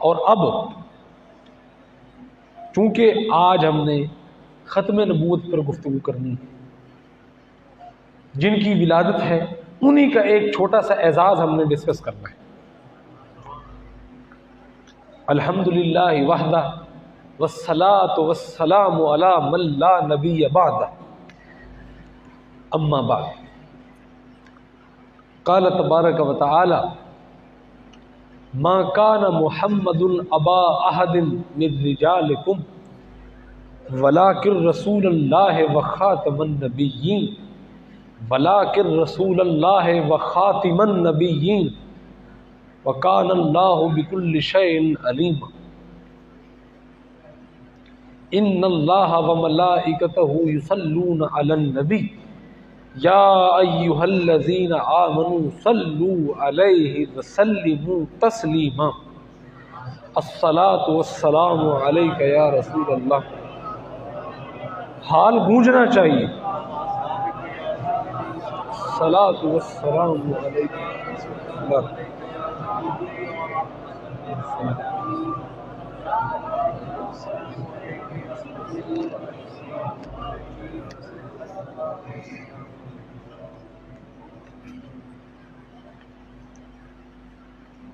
اور اب چونکہ آج ہم نے ختم نبوت پر گفتگو کرنی ہے، جن کی ولادت ہے انہی کا ایک چھوٹا سا اعزاز ہم نے ڈسکس کرنا ہے۔ الحمدللہ وحدہ والصلاة والسلام علی من لا نبی بعدہ، اما بعد، قال تبارک و تعالی ما کان محمد ابا احد من رجالکم ولکن رسول اللہ وخاتم النبیین ولکن رسول اللہ وخاتم النبیین وکان اللہ بکل شیء علیم۔ ان اللہ وملائکتہ یصلون علی النبی یا ایہا الذین آمنوا صلوا علیہ وسلموا تسلیما۔ الصلاۃ والسلام علیک یا رسول اللہ۔ حال گونجنا چاہیے، الصلاۃ والسلام علیک یا رسول اللہ۔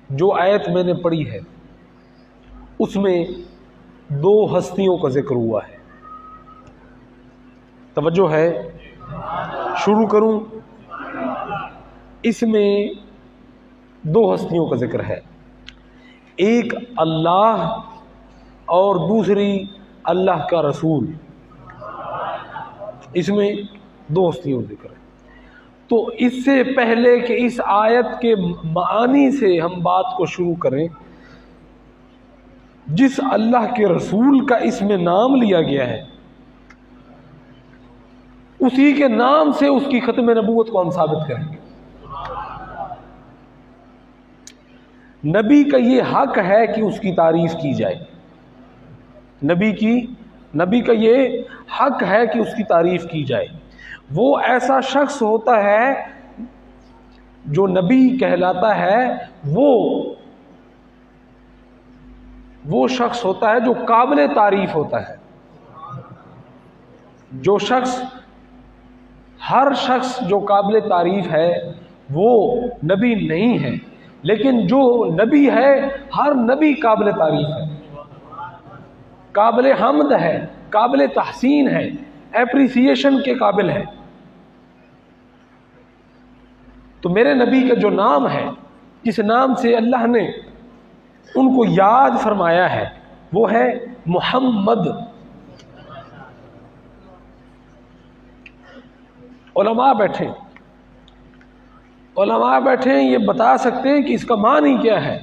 جو آیت میں نے پڑھی ہے اس میں دو ہستیوں کا ذکر ہوا ہے، توجہ ہے؟ شروع کروں؟ اس میں دو ہستیوں کا ذکر ہے، ایک اللہ اور دوسری اللہ کا رسول۔ اس میں دو ہستیوں کا ذکر ہے۔ تو اس سے پہلے کہ اس آیت کے معانی سے ہم بات کو شروع کریں، جس اللہ کے رسول کا اس میں نام لیا گیا ہے اسی کے نام سے اس کی ختم نبوت کو ہم ثابت کریں گے۔ نبی کا یہ حق ہے کہ اس کی تعریف کی جائے، نبی کا یہ حق ہے کہ اس کی تعریف کی جائے۔ وہ ایسا شخص ہوتا ہے جو نبی کہلاتا ہے، وہ شخص ہوتا ہے جو قابل تعریف ہوتا ہے۔ جو شخص، ہر شخص جو قابل تعریف ہے وہ نبی نہیں ہے، لیکن جو نبی ہے ہر نبی قابل تعریف ہے، قابل حمد ہے، قابل تحسین ہے، اپریسیشن کے قابل ہے۔ تو میرے نبی کا جو نام ہے، جس نام سے اللہ نے ان کو یاد فرمایا ہے، وہ ہے محمد۔ علماء بیٹھے یہ بتا سکتے ہیں کہ اس کا معنی کیا ہے۔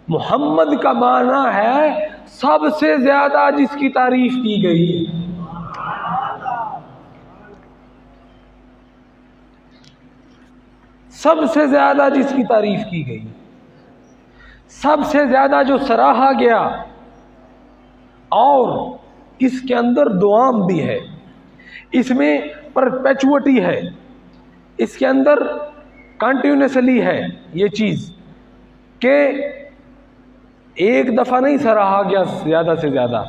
محمد کا معنی ہے سب سے زیادہ جس کی تعریف کی گئی۔ سب سے زیادہ جس کی تعریف کی گئی، سب سے زیادہ جو سراہا گیا، اور اس کے اندر دوام بھی ہے، اس میں پرپیچوٹی ہے، اس کے اندر کنٹینیوسلی ہے یہ چیز کہ ایک دفعہ نہیں سراہا گیا زیادہ سے زیادہ،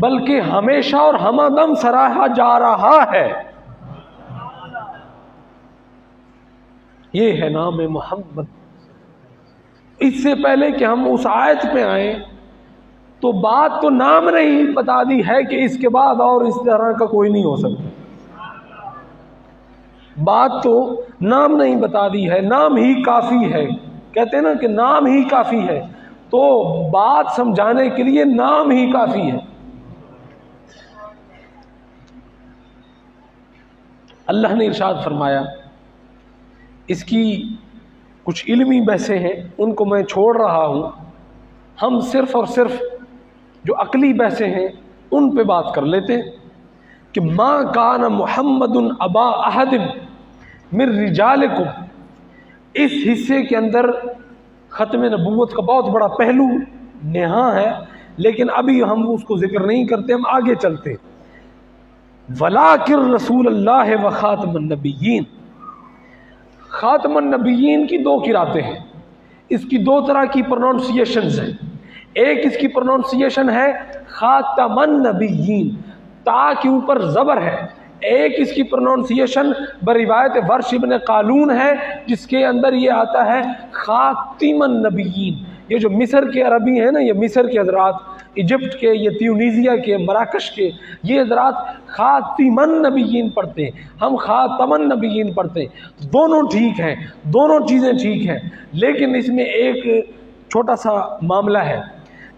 بلکہ ہمیشہ اور ہمدم سراہا جا رہا ہے۔ یہ ہے نام محمد۔ اس سے پہلے کہ ہم اس آیت پہ آئیں تو بات تو نام نے ہی بتا دی ہے کہ اس کے بعد اور اس طرح کا کوئی نہیں ہو سکتا۔ بات تو نام نہیں بتا دی ہے، نام ہی کافی ہے، کہتے ہیں نا کہ نام ہی کافی ہے، تو بات سمجھانے کے لیے نام ہی کافی ہے۔ اللہ نے ارشاد فرمایا، اس کی کچھ علمی بحثیں ہیں، ان کو میں چھوڑ رہا ہوں، ہم صرف اور صرف جو عقلی بحثیں ہیں ان پہ بات کر لیتے ہیں کہ ما کان محمد ابا احد من رجالکم۔ اس حصے کے اندر ختم نبوت کا بہت بڑا پہلو نہاں ہے، لیکن ابھی ہم اس کو ذکر نہیں کرتے، ہم آگے چلتے۔ وَلَٰكِن رسول اللہ وخاتم النبیین۔ خاتم النبیین کی دو قراتیں ہیں، اس کی دو طرح کی پروننسیشنز ہیں۔ ایک اس کی پروننسیشن ہے خاتم النبیین، تا کے اوپر زبر ہے. ایک اس کی پروننسیشن بروایت ورش ابن قالون ہے جس کے اندر یہ آتا ہے خاتم النبیین. یہ جو مصر کے عربی ہیں نا، یہ مصر کے حضرات، ایجپٹ کے، یہ تیونیزیا کے، مراکش کے، یہ حضرات خاتم النبیین پڑھتے ہیں، ہم خاتم النبیین پڑھتے ہیں. دونوں ٹھیک ہیں، دونوں چیزیں ٹھیک ہیں، لیکن اس میں ایک چھوٹا سا معاملہ ہے.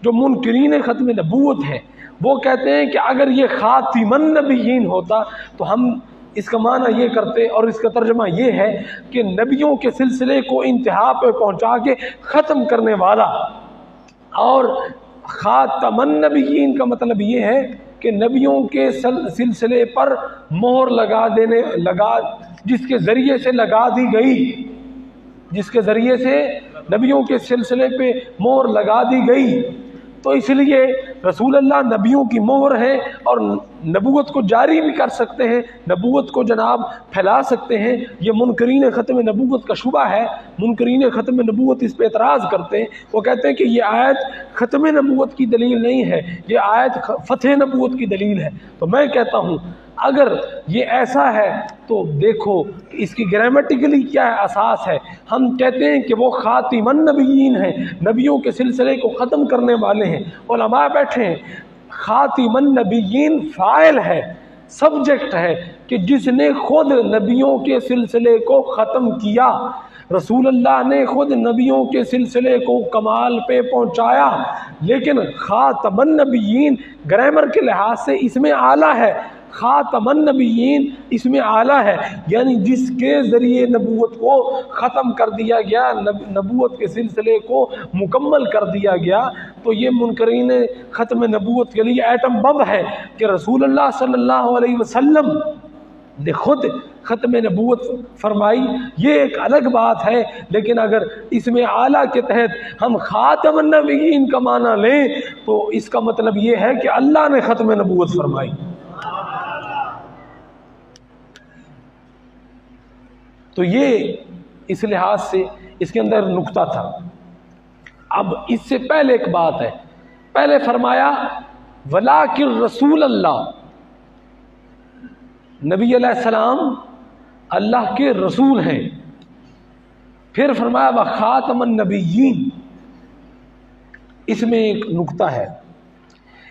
جو منکرین ختم نبوت ہیں وہ کہتے ہیں کہ اگر یہ خاتم النبیین ہوتا تو ہم اس کا معنی یہ کرتے، اور اس کا ترجمہ یہ ہے کہ نبیوں کے سلسلے کو انتہا پہ پہنچا کے ختم کرنے والا. اور خاتم النبیین کا مطلب یہ ہے کہ نبیوں کے سلسلے پر مہر لگا جس کے ذریعے سے لگا دی گئی، جس کے ذریعے سے نبیوں کے سلسلے پہ مہر لگا دی گئی. تو اس لیے رسول اللہ نبیوں کی مہر ہے اور نبوت کو جاری بھی کر سکتے ہیں، نبوت کو جناب پھیلا سکتے ہیں. یہ منکرین ختم نبوت کا شبہ ہے. منکرین ختم نبوت اس پہ اعتراض کرتے ہیں. وہ کہتے ہیں کہ یہ آیت ختم نبوت کی دلیل نہیں ہے، یہ آیت فتح نبوت کی دلیل ہے. تو میں کہتا ہوں اگر یہ ایسا ہے تو دیکھو اس کی گرامیٹیکلی کیا اساس ہے. ہم کہتے ہیں کہ وہ خاتم النبیین ہیں، نبیوں کے سلسلے کو ختم کرنے والے ہیں. علماء بیٹھے ہیں، خاتم النبیین فاعل ہے، سبجیکٹ ہے کہ جس نے خود نبیوں کے سلسلے کو ختم کیا. رسول اللہ نے خود نبیوں کے سلسلے کو کمال پہ پہنچایا. لیکن خاتم النبیین گرامر کے لحاظ سے اس میں اعلیٰ ہے. خاتم النبیین اس میں اعلیٰ ہے، یعنی جس کے ذریعے نبوت کو ختم کر دیا گیا، نبوت کے سلسلے کو مکمل کر دیا گیا. تو یہ منکرین ختم نبوت کے لیے ایٹم بم ہے کہ رسول اللہ صلی اللہ علیہ وسلم نے خود ختم نبوت فرمائی. یہ ایک الگ بات ہے، لیکن اگر اس میں اعلیٰ کے تحت ہم خاتم النبیین کا معنی لیں تو اس کا مطلب یہ ہے کہ اللہ نے ختم نبوت فرمائی. تو یہ اس لحاظ سے اس کے اندر نقطہ تھا. اب اس سے پہلے ایک بات ہے، پہلے فرمایا ولیکن رسول اللہ، نبی علیہ السلام اللہ کے رسول ہیں. پھر فرمایا وخاتم النبیین. اس میں ایک نقطہ ہے،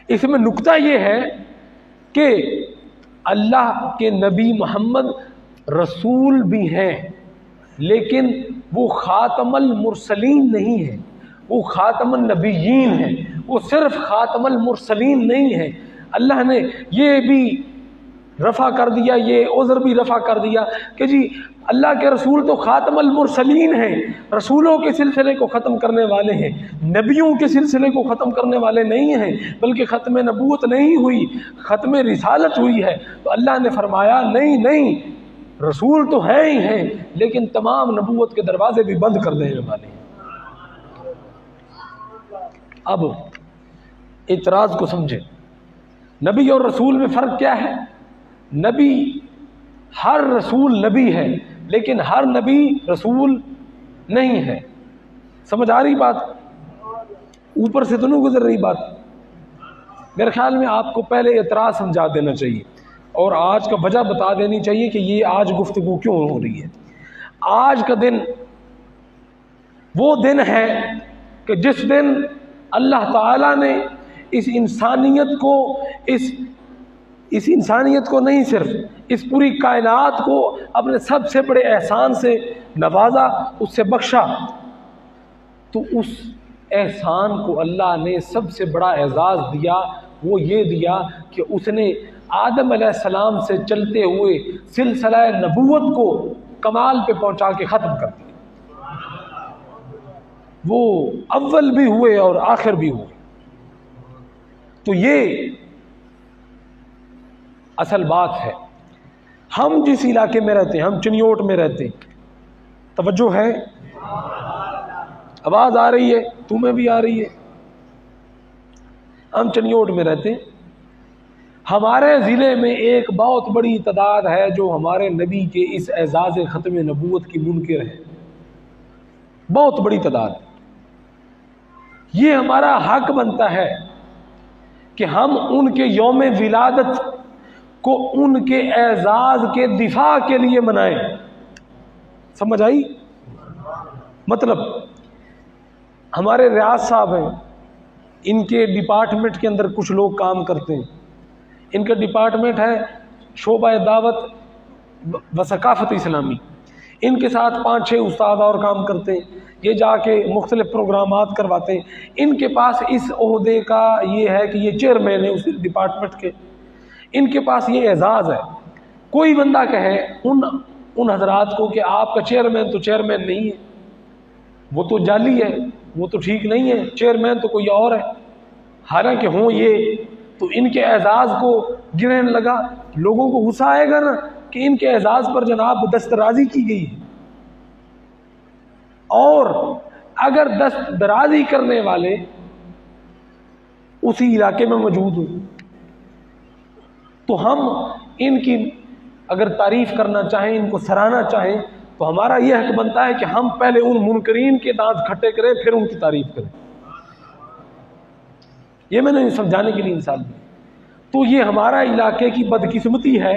اس میں نقطہ یہ ہے کہ اللہ کے نبی محمد رسول بھی ہیں، لیکن وہ خاتم المرسلین نہیں ہیں، وہ خاتم النبیین ہیں. وہ صرف خاتم المرسلین نہیں ہیں. اللہ نے یہ بھی رفع کر دیا، یہ عذر بھی رفع کر دیا کہ جی اللہ کے رسول تو خاتم المرسلین ہیں، رسولوں کے سلسلے کو ختم کرنے والے ہیں، نبیوں کے سلسلے کو ختم کرنے والے نہیں ہیں، بلکہ ختم نبوت نہیں ہوئی، ختم رسالت ہوئی ہے. تو اللہ نے فرمایا نہیں، رسول تو ہیں ہی ہیں، لیکن تمام نبوت کے دروازے بھی بند کر دینے والے ہیں. اب اعتراض کو سمجھیں، نبی اور رسول میں فرق کیا ہے؟ نبی، ہر رسول نبی ہے، لیکن ہر نبی رسول نہیں ہے. سمجھ آ رہی بات؟ اوپر سے تو نہیں گزر رہی بات. میرے خیال میں آپ کو پہلے اعتراض سمجھا دینا چاہیے اور آج کا وجہ بتا دینی چاہیے کہ یہ آج گفتگو کیوں ہو رہی ہے. آج کا دن وہ دن ہے کہ جس دن اللہ تعالیٰ نے اس انسانیت کو، اس انسانیت کو نہیں، صرف اس پوری کائنات کو اپنے سب سے بڑے احسان سے نوازا، اس سے بخشا. تو اس احسان کو اللہ نے سب سے بڑا اعزاز دیا، وہ یہ دیا کہ اس نے آدم علیہ السلام سے چلتے ہوئے سلسلہ نبوت کو کمال پہ پہنچا کے ختم کر دیا. وہ اول بھی ہوئے اور آخر بھی ہوئے. تو یہ اصل بات ہے. ہم جس علاقے میں رہتے ہیں، ہم چنیوٹ میں رہتے ہیں، توجہ ہے؟ آواز آ رہی ہے؟ تمہیں بھی آ رہی ہے؟ ہم چنیوٹ میں رہتے ہیں. ہمارے ضلع میں ایک بہت بڑی تعداد ہے جو ہمارے نبی کے اس اعزاز ختم نبوت کی منکر ہے. بہت بڑی تعداد. یہ ہمارا حق بنتا ہے کہ ہم ان کے یوم ولادت کو ان کے اعزاز کے دفاع کے لیے منائیں. سمجھ آئی؟ مطلب ہمارے ریاض صاحب ہیں، ان کے ڈپارٹمنٹ کے اندر کچھ لوگ کام کرتے ہیں. ان کا ڈپارٹمنٹ ہے شعبہ دعوت و ثقافت اسلامی. ان کے ساتھ 5-6 استاد اور کام کرتے ہیں. یہ جا کے مختلف پروگرامات کرواتے ہیں. ان کے پاس اس عہدے کا یہ ہے کہ یہ چیئرمین ہے اس ڈپارٹمنٹ کے. ان کے پاس یہ اعزاز ہے. کوئی بندہ کہے ان حضرات کو کہ آپ کا چیئرمین تو چیئرمین نہیں ہے، وہ تو جعلی ہے، وہ تو ٹھیک نہیں ہے، چیئرمین تو کوئی اور ہے، حالانکہ ہوں یہ، تو ان کے اعزاز کو گرنے لگا. لوگوں کو غصہ آئے گا نا کہ ان کے اعزاز پر جناب دسترازی کی گئی ہے. اور اگر دسترازی کرنے والے اسی علاقے میں موجود ہوں تو ہم ان کی اگر تعریف کرنا چاہیں، ان کو سراہنا چاہیں، تو ہمارا یہ حق بنتا ہے کہ ہم پہلے ان منکرین کے دانت کھٹے کریں پھر ان کی تعریف کریں. یہ میں نے سمجھانے کے لیے مثال دی. تو یہ ہمارا علاقے کی بدقسمتی ہے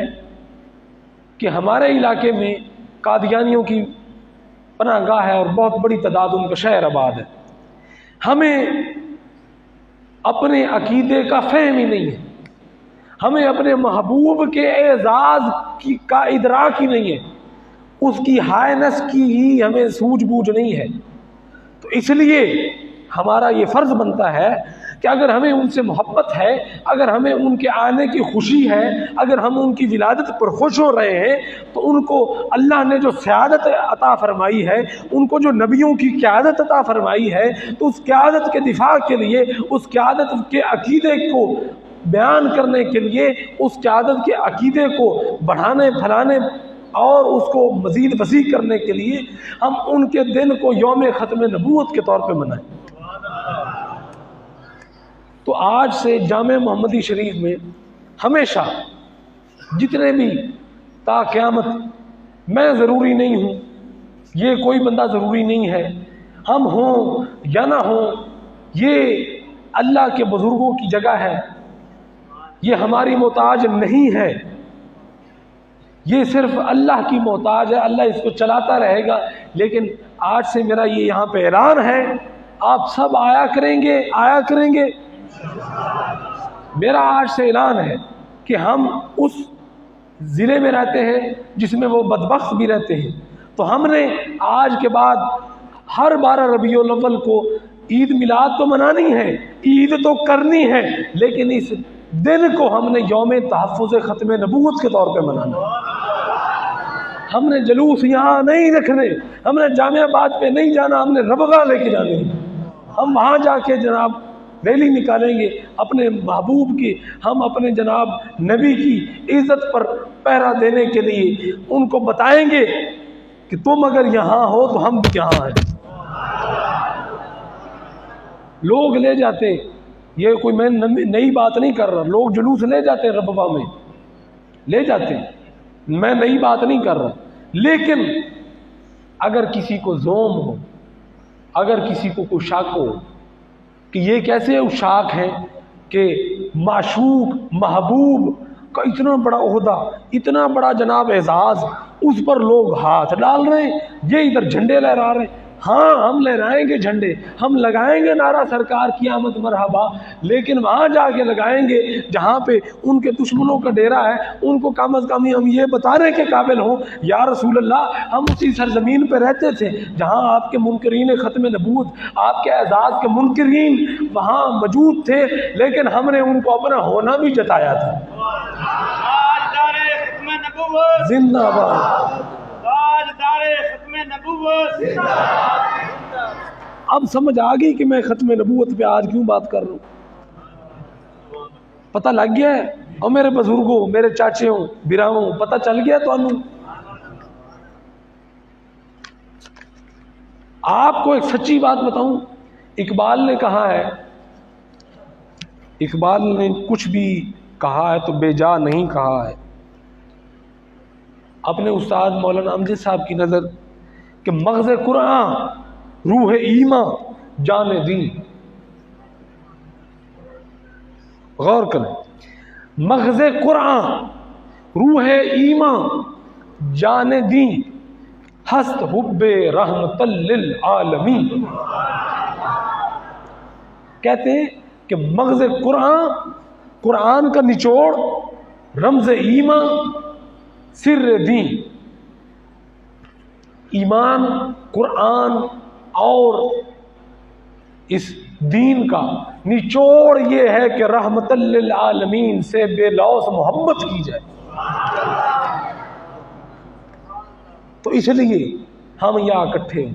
کہ ہمارے علاقے میں قادیانیوں کی پناہ گاہ ہے اور بہت بڑی تعداد ان کا شہر آباد ہے. ہمیں اپنے عقیدے کا فہم ہی نہیں ہے، ہمیں اپنے محبوب کے اعزاز کا ادراک ہی نہیں ہے، اس کی ہائنس کی ہی ہمیں سوجھ بوجھ نہیں ہے. تو اس لیے ہمارا یہ فرض بنتا ہے کہ اگر ہمیں ان سے محبت ہے، اگر ہمیں ان کے آنے کی خوشی ہے، اگر ہم ان کی ولادت پر خوش ہو رہے ہیں، تو ان کو اللہ نے جو سعادت عطا فرمائی ہے، ان کو جو نبیوں کی قیادت عطا فرمائی ہے، تو اس قیادت کے دفاع کے لیے، اس قیادت کے عقیدے کو بیان کرنے کے لیے، اس قیادت کے عقیدے کو بڑھانے پھیلانے اور اس کو مزید وسیع کرنے کے لیے ہم ان کے دن کو یوم ختم نبوت کے طور پہ منائیں. تو آج سے جامع محمدی شریف میں ہمیشہ جتنے بھی تا قیامت، میں ضروری نہیں ہوں، یہ کوئی بندہ ضروری نہیں ہے، ہم ہوں یا نہ ہوں، یہ اللہ کے بزرگوں کی جگہ ہے، یہ ہماری محتاج نہیں ہے، یہ صرف اللہ کی محتاج ہے. اللہ اس کو چلاتا رہے گا. لیکن آج سے میرا یہ یہاں پہ اعلان ہے، آپ سب آیا کریں گے. میرا آج سے اعلان ہے کہ ہم اس ضلع میں رہتے ہیں جس میں وہ بدبخت بھی رہتے ہیں، تو ہم نے آج کے بعد ہر 12 ربیع الاول کو عید میلاد تو منانی ہے، عید تو کرنی ہے، لیکن اس دن کو ہم نے یوم تحفظ ختم نبوت کے طور پہ منانا ہے. ہم نے جلوس یہاں نہیں رکھنے، ہم نے جامع آباد پہ نہیں جانا، ہم نے ربغہ لے کے جانے ہیں. ہم وہاں جا کے جناب ریلی نکالیں گے اپنے محبوب کی، ہم اپنے جناب نبی کی عزت پر پہرا دینے کے لیے ان کو بتائیں گے کہ تم اگر یہاں ہو تو ہم بھی یہاں ہیں. لوگ لے جاتے، یہ کوئی میں نئی بات نہیں کر رہا، لوگ جلوس لے جاتے ربوہ میں لے جاتے، میں نئی بات نہیں کر رہا. لیکن اگر کسی کو زوم ہو، اگر کسی کو کوئی شک ہو کہ یہ کیسے اشاک ہیں کہ معشوق محبوب کا اتنا بڑا عہدہ، اتنا بڑا جناب اعزاز، اس پر لوگ ہاتھ ڈال رہے ہیں، یہ ادھر جھنڈے لہرا رہے ہیں. ہاں ہم لہرائیں گے جھنڈے، ہم لگائیں گے نعرہ سرکار کی آمد مرحبا، لیکن وہاں جا کے لگائیں گے جہاں پہ ان کے دشمنوں کا ڈیرا ہے. ان کو کم از کم ہم یہ بتانے کے قابل ہوں یا رسول اللہ ہم اسی سرزمین پہ رہتے تھے جہاں آپ کے منکرین ختم نبوت، آپ کے اعزاز کے منکرین وہاں موجود تھے، لیکن ہم نے ان کو اپنا ہونا بھی جتایا تھا. زندہ باد. اب سمجھ آ گئی کہ میں ختم نبوت پہ آج کیوں بات کر رہا ہوں؟ پتہ لگ گیا ہے؟ اور میرے بزرگوں، میرے چاچیوں، براؤں، پتہ چل گیا تو آپ کو ایک سچی بات بتاؤں. اقبال نے کہا ہے، اقبال نے کچھ بھی کہا ہے تو بے جا نہیں کہا ہے. اپنے استاد مولانا امجد صاحب کی نظر کہ مغز قرآن روح ایمان جان دین، غور کریں، مغز قرآن، روح ایمان، جان دین، ہست حب رحمت للعالمین۔ کہتے ہیں کہ مغز قرآن، قرآن کا نچوڑ، رمز ایمان، سر دین۔ ایمان، قرآن اور اس دین کا نچوڑ یہ ہے کہ رحمت للعالمین سے بے لوث محبت کی جائے۔ تو اس لیے ہم یہاں اکٹھے ہیں۔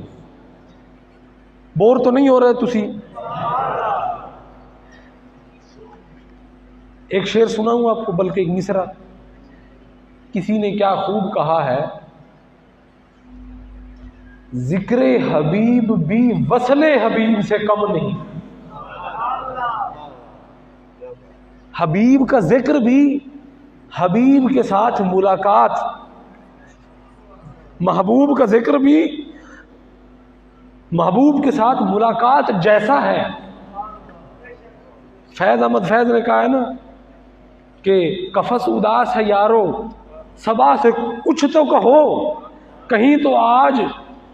بور تو نہیں ہو رہے تسی؟ ایک شعر سناؤں آپ کو، بلکہ ایک مصرع۔ کسی نے کیا خوب کہا ہے، ذکر حبیب بھی وصل حبیب سے کم نہیں۔ حبیب کا ذکر بھی، حبیب کے ساتھ ملاقات، محبوب کا ذکر بھی محبوب کے ساتھ ملاقات جیسا ہے۔ فیض احمد فیض نے کہا ہے نا کہ قفس اداس ہے یارو، صبا سے کچھ تو کہو، کہیں تو آج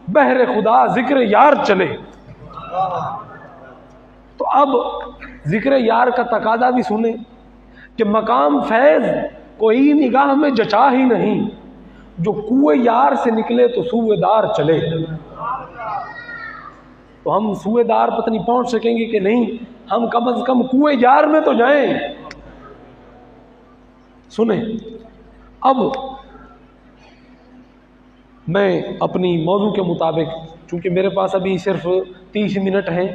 بہر خدا ذکر یار چلے۔ تو اب ذکر یار کا تقاضا بھی سنیں کہ مقام فیض کوئی نگاہ میں جچا ہی نہیں، جو کوئے یار سے نکلے تو سوئے دار چلے۔ تو ہم سوئے دار پتہ نہیں پہنچ سکیں گے کہ نہیں، ہم کم از کم کوئے یار میں تو جائیں۔ سنیں، اب میں اپنی موضوع کے مطابق، چونکہ میرے پاس ابھی صرف 30 منٹ ہیں،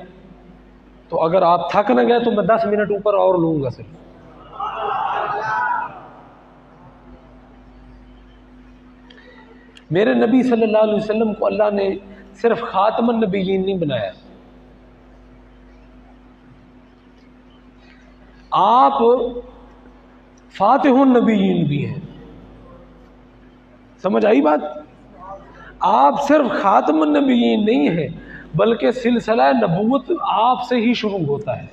تو اگر آپ تھک نہ گئے تو میں 10 منٹ اوپر اور لوں گا صرف۔ میرے نبی صلی اللہ علیہ وسلم کو اللہ نے صرف خاتم النبیین نہیں بنایا، آپ فاتح النبیین بھی ہیں۔ سمجھ آئی بات؟ آپ صرف خاتم النبیین نہیں ہیں، بلکہ سلسلہ نبوت آپ سے ہی شروع ہوتا ہے۔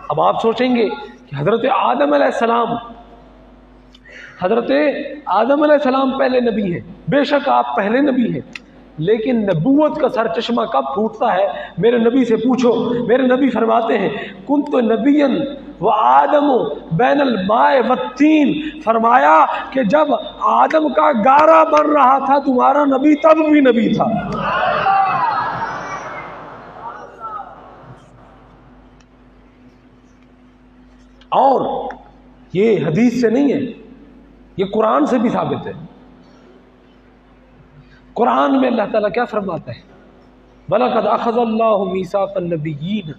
اب آپ سوچیں گے کہ حضرت آدم علیہ السلام، حضرت آدم علیہ السلام پہلے نبی ہیں، بے شک آپ پہلے نبی ہیں، لیکن نبوت کا سرچشمہ کب پھوٹتا ہے؟ میرے نبی سے پوچھو۔ میرے نبی فرماتے ہیں کنت نبیا و آدم بین الماء والتین، فرمایا کہ جب آدم کا گارا بن رہا تھا تمہارا نبی تب بھی نبی تھا۔ اور یہ حدیث سے نہیں ہے، یہ قرآن سے بھی ثابت ہے۔ قرآن میں اللہ تعالیٰ کیا فرماتا ہے؟ وَلَقَدْ أَخَذَ اللَّهُ مِيثَاقَ النَّبِيِّينَ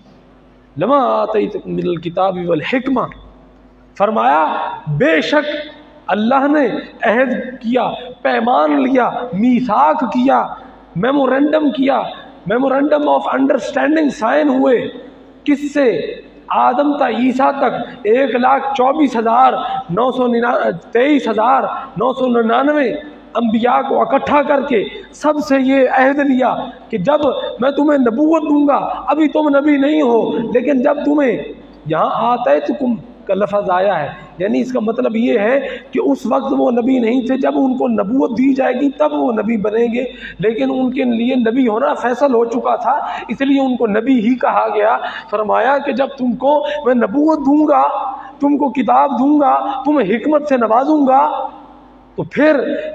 لَمَا آتَيْتُكُم مِّنَ الْكِتَابِ وَالْحِكْمَةِ، فرمایا بے شک اللہ نے عہد کیا، پیمان لیا، میثاق کیا، میمورینڈم کیا، میمورینڈم آف انڈرسٹینڈنگ سائن ہوئے، کس سے؟ آدم تا عیسیٰ تک 1,23,999 انبیاء کو اکٹھا کر کے سب سے یہ عہد لیا کہ جب میں تمہیں نبوت دوں گا، ابھی تم نبی نہیں ہو، لیکن جب تمہیں یہاں آتیتکم کا لفظ آیا ہے، یعنی اس کا مطلب یہ ہے کہ اس وقت وہ نبی نہیں تھے، جب ان کو نبوت دی جائے گی تب وہ نبی بنیں گے، لیکن ان کے لیے نبی ہونا فیصل ہو چکا تھا، اس لیے ان کو نبی ہی کہا گیا۔ فرمایا کہ جب تم کو میں نبوت دوں گا، تم کو کتاب دوں گا، تمہیں حکمت سے نوازوں گا، تو پھر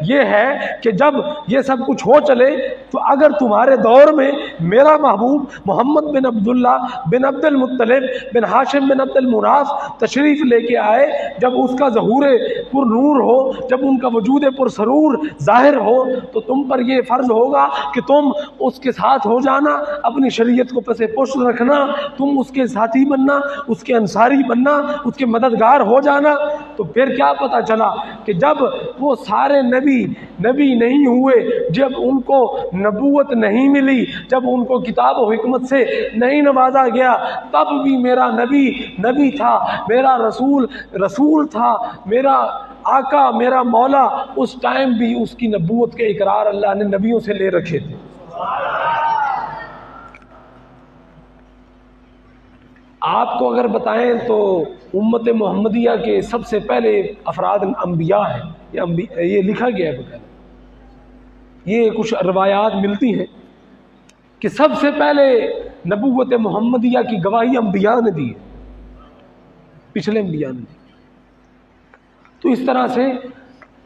یہ ہے کہ جب یہ سب کچھ ہو چلے تو اگر تمہارے دور میں میرا محبوب محمد بن عبداللہ بن عبد المطلب بن ہاشم بن عبد المناف تشریف لے کے آئے، جب اس کا ظہور پر نور ہو، جب ان کا وجود پر سرور ظاہر ہو، تو تم پر یہ فرض ہوگا کہ تم اس کے ساتھ ہو جانا، اپنی شریعت کو پس پشت رکھنا، تم اس کے ساتھی بننا، اس کے انصاری بننا، اس کے مددگار ہو جانا۔ تو پھر کیا پتہ چلا کہ جب وہ سارے نبی نہیں ہوئے، جب ان کو نبوت نہیں ملی، جب ان کو کتاب و حکمت سے نہیں نوازا گیا، تب بھی میرا نبی تھا، میرا رسول تھا، میرا آقا، میرا مولا، اس ٹائم بھی اس کی نبوت کے اقرار اللہ نے نبیوں سے لے رکھے تھے۔ آپ کو اگر بتائیں تو امت محمدیہ کے سب سے پہلے افراد انبیاء ہیں، یہ لکھا گیا ہے بقاعدہ، یہ کچھ روایات ملتی ہیں کہ سب سے پہلے نبوت محمدیہ کی گواہی انبیاء نے دی ہے، پچھلے انبیاء نے دی۔ تو اس طرح سے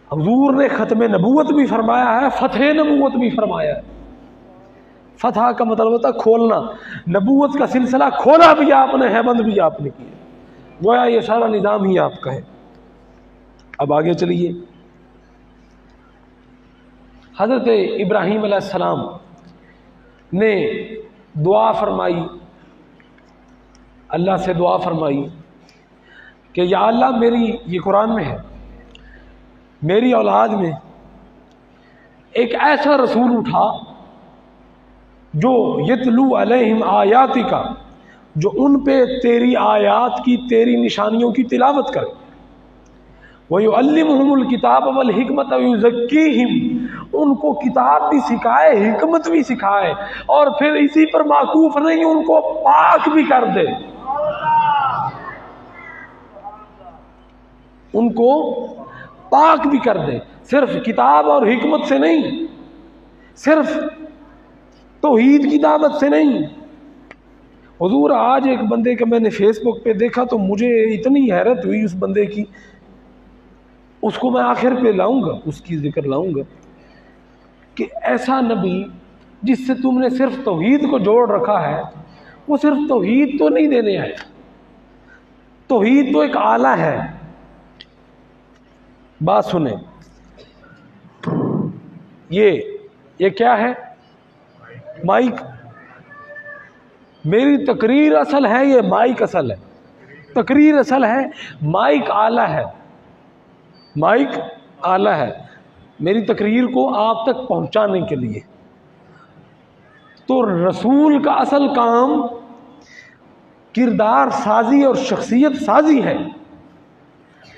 حضور نے ختم نبوت بھی فرمایا ہے، فتح نبوت بھی فرمایا ہے۔ فتح کا مطلب ہوتا ہے کھولنا، نبوت کا سلسلہ کھولا بھی آپ نے ہے، بند بھی آپ نے کیا، گویا یہ سارا نظام ہی آپ کا ہے۔ اب آگے چلیے، حضرت ابراہیم علیہ السلام نے دعا فرمائی، اللہ سے دعا فرمائی کہ یا اللہ میری، یہ قرآن میں ہے، میری اولاد میں ایک ایسا رسول اٹھا جو یتلو علیہم آیاتی کا، جو ان پہ تیری آیات کی، تیری نشانیوں کی تلاوت کرے، وَيُعَلِّمُهُمُ الْكِتَابَ وَالْحِكْمَةَ وَيُزَكِّيهِمْ، ان کو کتاب بھی سکھائے، حکمت بھی سکھائے، اور پھر اسی پر معکوف نہیں، ان کو پاک بھی کر دے، ان کو پاک بھی کر دے، صرف کتاب اور حکمت سے نہیں، صرف توحید کی دعوت سے نہیں۔ حضور آج ایک بندے کا میں نے فیس بک پہ دیکھا تو مجھے اتنی حیرت ہوئی اس بندے کی، اس کو میں آخر پہ لاؤں گا، اس کی ذکر لاؤں گا، کہ ایسا نبی جس سے تم نے صرف توحید کو جوڑ رکھا ہے، وہ صرف توحید تو نہیں دینے آیا، توحید تو ایک آلہ ہے۔ بات سنیں، یہ کیا ہے؟ مائک۔ میری تقریر اصل ہے، یہ مائک اصل ہے، تقریر اصل ہے، مائک آلہ ہے، مائک آلہ ہے میری تقریر کو آپ تک پہنچانے کے لیے۔ تو رسول کا اصل کام کردار سازی اور شخصیت سازی ہے،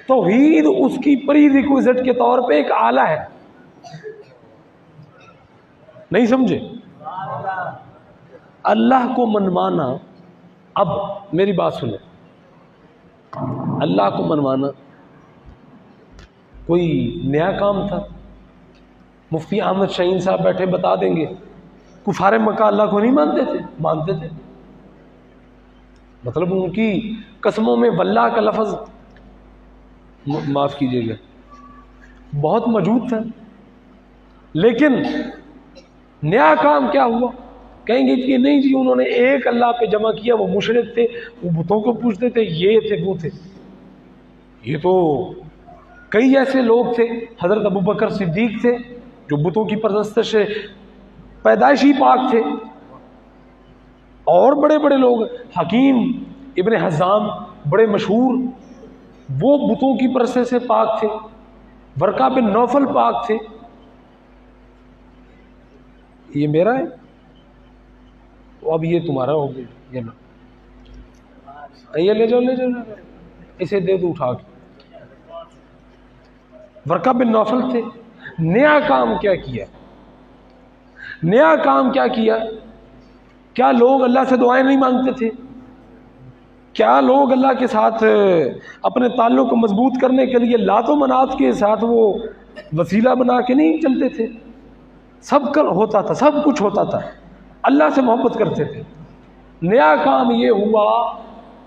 توحید اس کی پری ریکویزٹ کے طور پہ ایک آلہ ہے۔ نہیں سمجھے؟ اللہ کو منوانا، اب میری بات سنیں، اللہ کو منوانا کوئی نیا کام تھا؟ مفتی احمد شہین صاحب بیٹھے بتا دیں گے، کفار مکہ اللہ کو نہیں مانتے تھے؟ مانتے تھے، مطلب ان کی قسموں میں واللہ کا لفظ، معاف کیجیے گا، بہت موجود تھا۔ لیکن نیا کام کیا ہوا؟ کہیں گے کہ نہیں جی انہوں نے ایک اللہ پہ جمع کیا، وہ مشرک تھے، وہ بتوں کو پوچھتے تھے، یہ تھے وہ تھے۔ یہ تو کئی ایسے لوگ تھے، حضرت ابوبکر صدیق تھے جو بتوں کی پرستش سے پیدائشی پاک تھے، اور بڑے بڑے لوگ، حکیم ابن حزام بڑے مشہور، وہ بتوں کی پرستش سے پاک تھے، ورقہ بن نوفل پاک تھے۔ یہ میرا ہے، اب یہ تمہارا ہو گیا، یہ لو، یہ لے جاؤ، لے جاؤ، اسے دے دو اٹھا کے۔ ورقہ بن نوفل تھے۔ نیا کام کیا کیا؟ نیا کام کیا کیا؟ کیا لوگ اللہ سے دعائیں نہیں مانگتے تھے؟ کیا لوگ اللہ کے ساتھ اپنے تعلق کو مضبوط کرنے کے لیے لات و منات کے ساتھ وہ وسیلہ بنا کے نہیں چلتے تھے؟ سب کر ہوتا تھا، سب کچھ ہوتا تھا، اللہ سے محبت کرتے تھے۔ نیا کام یہ ہوا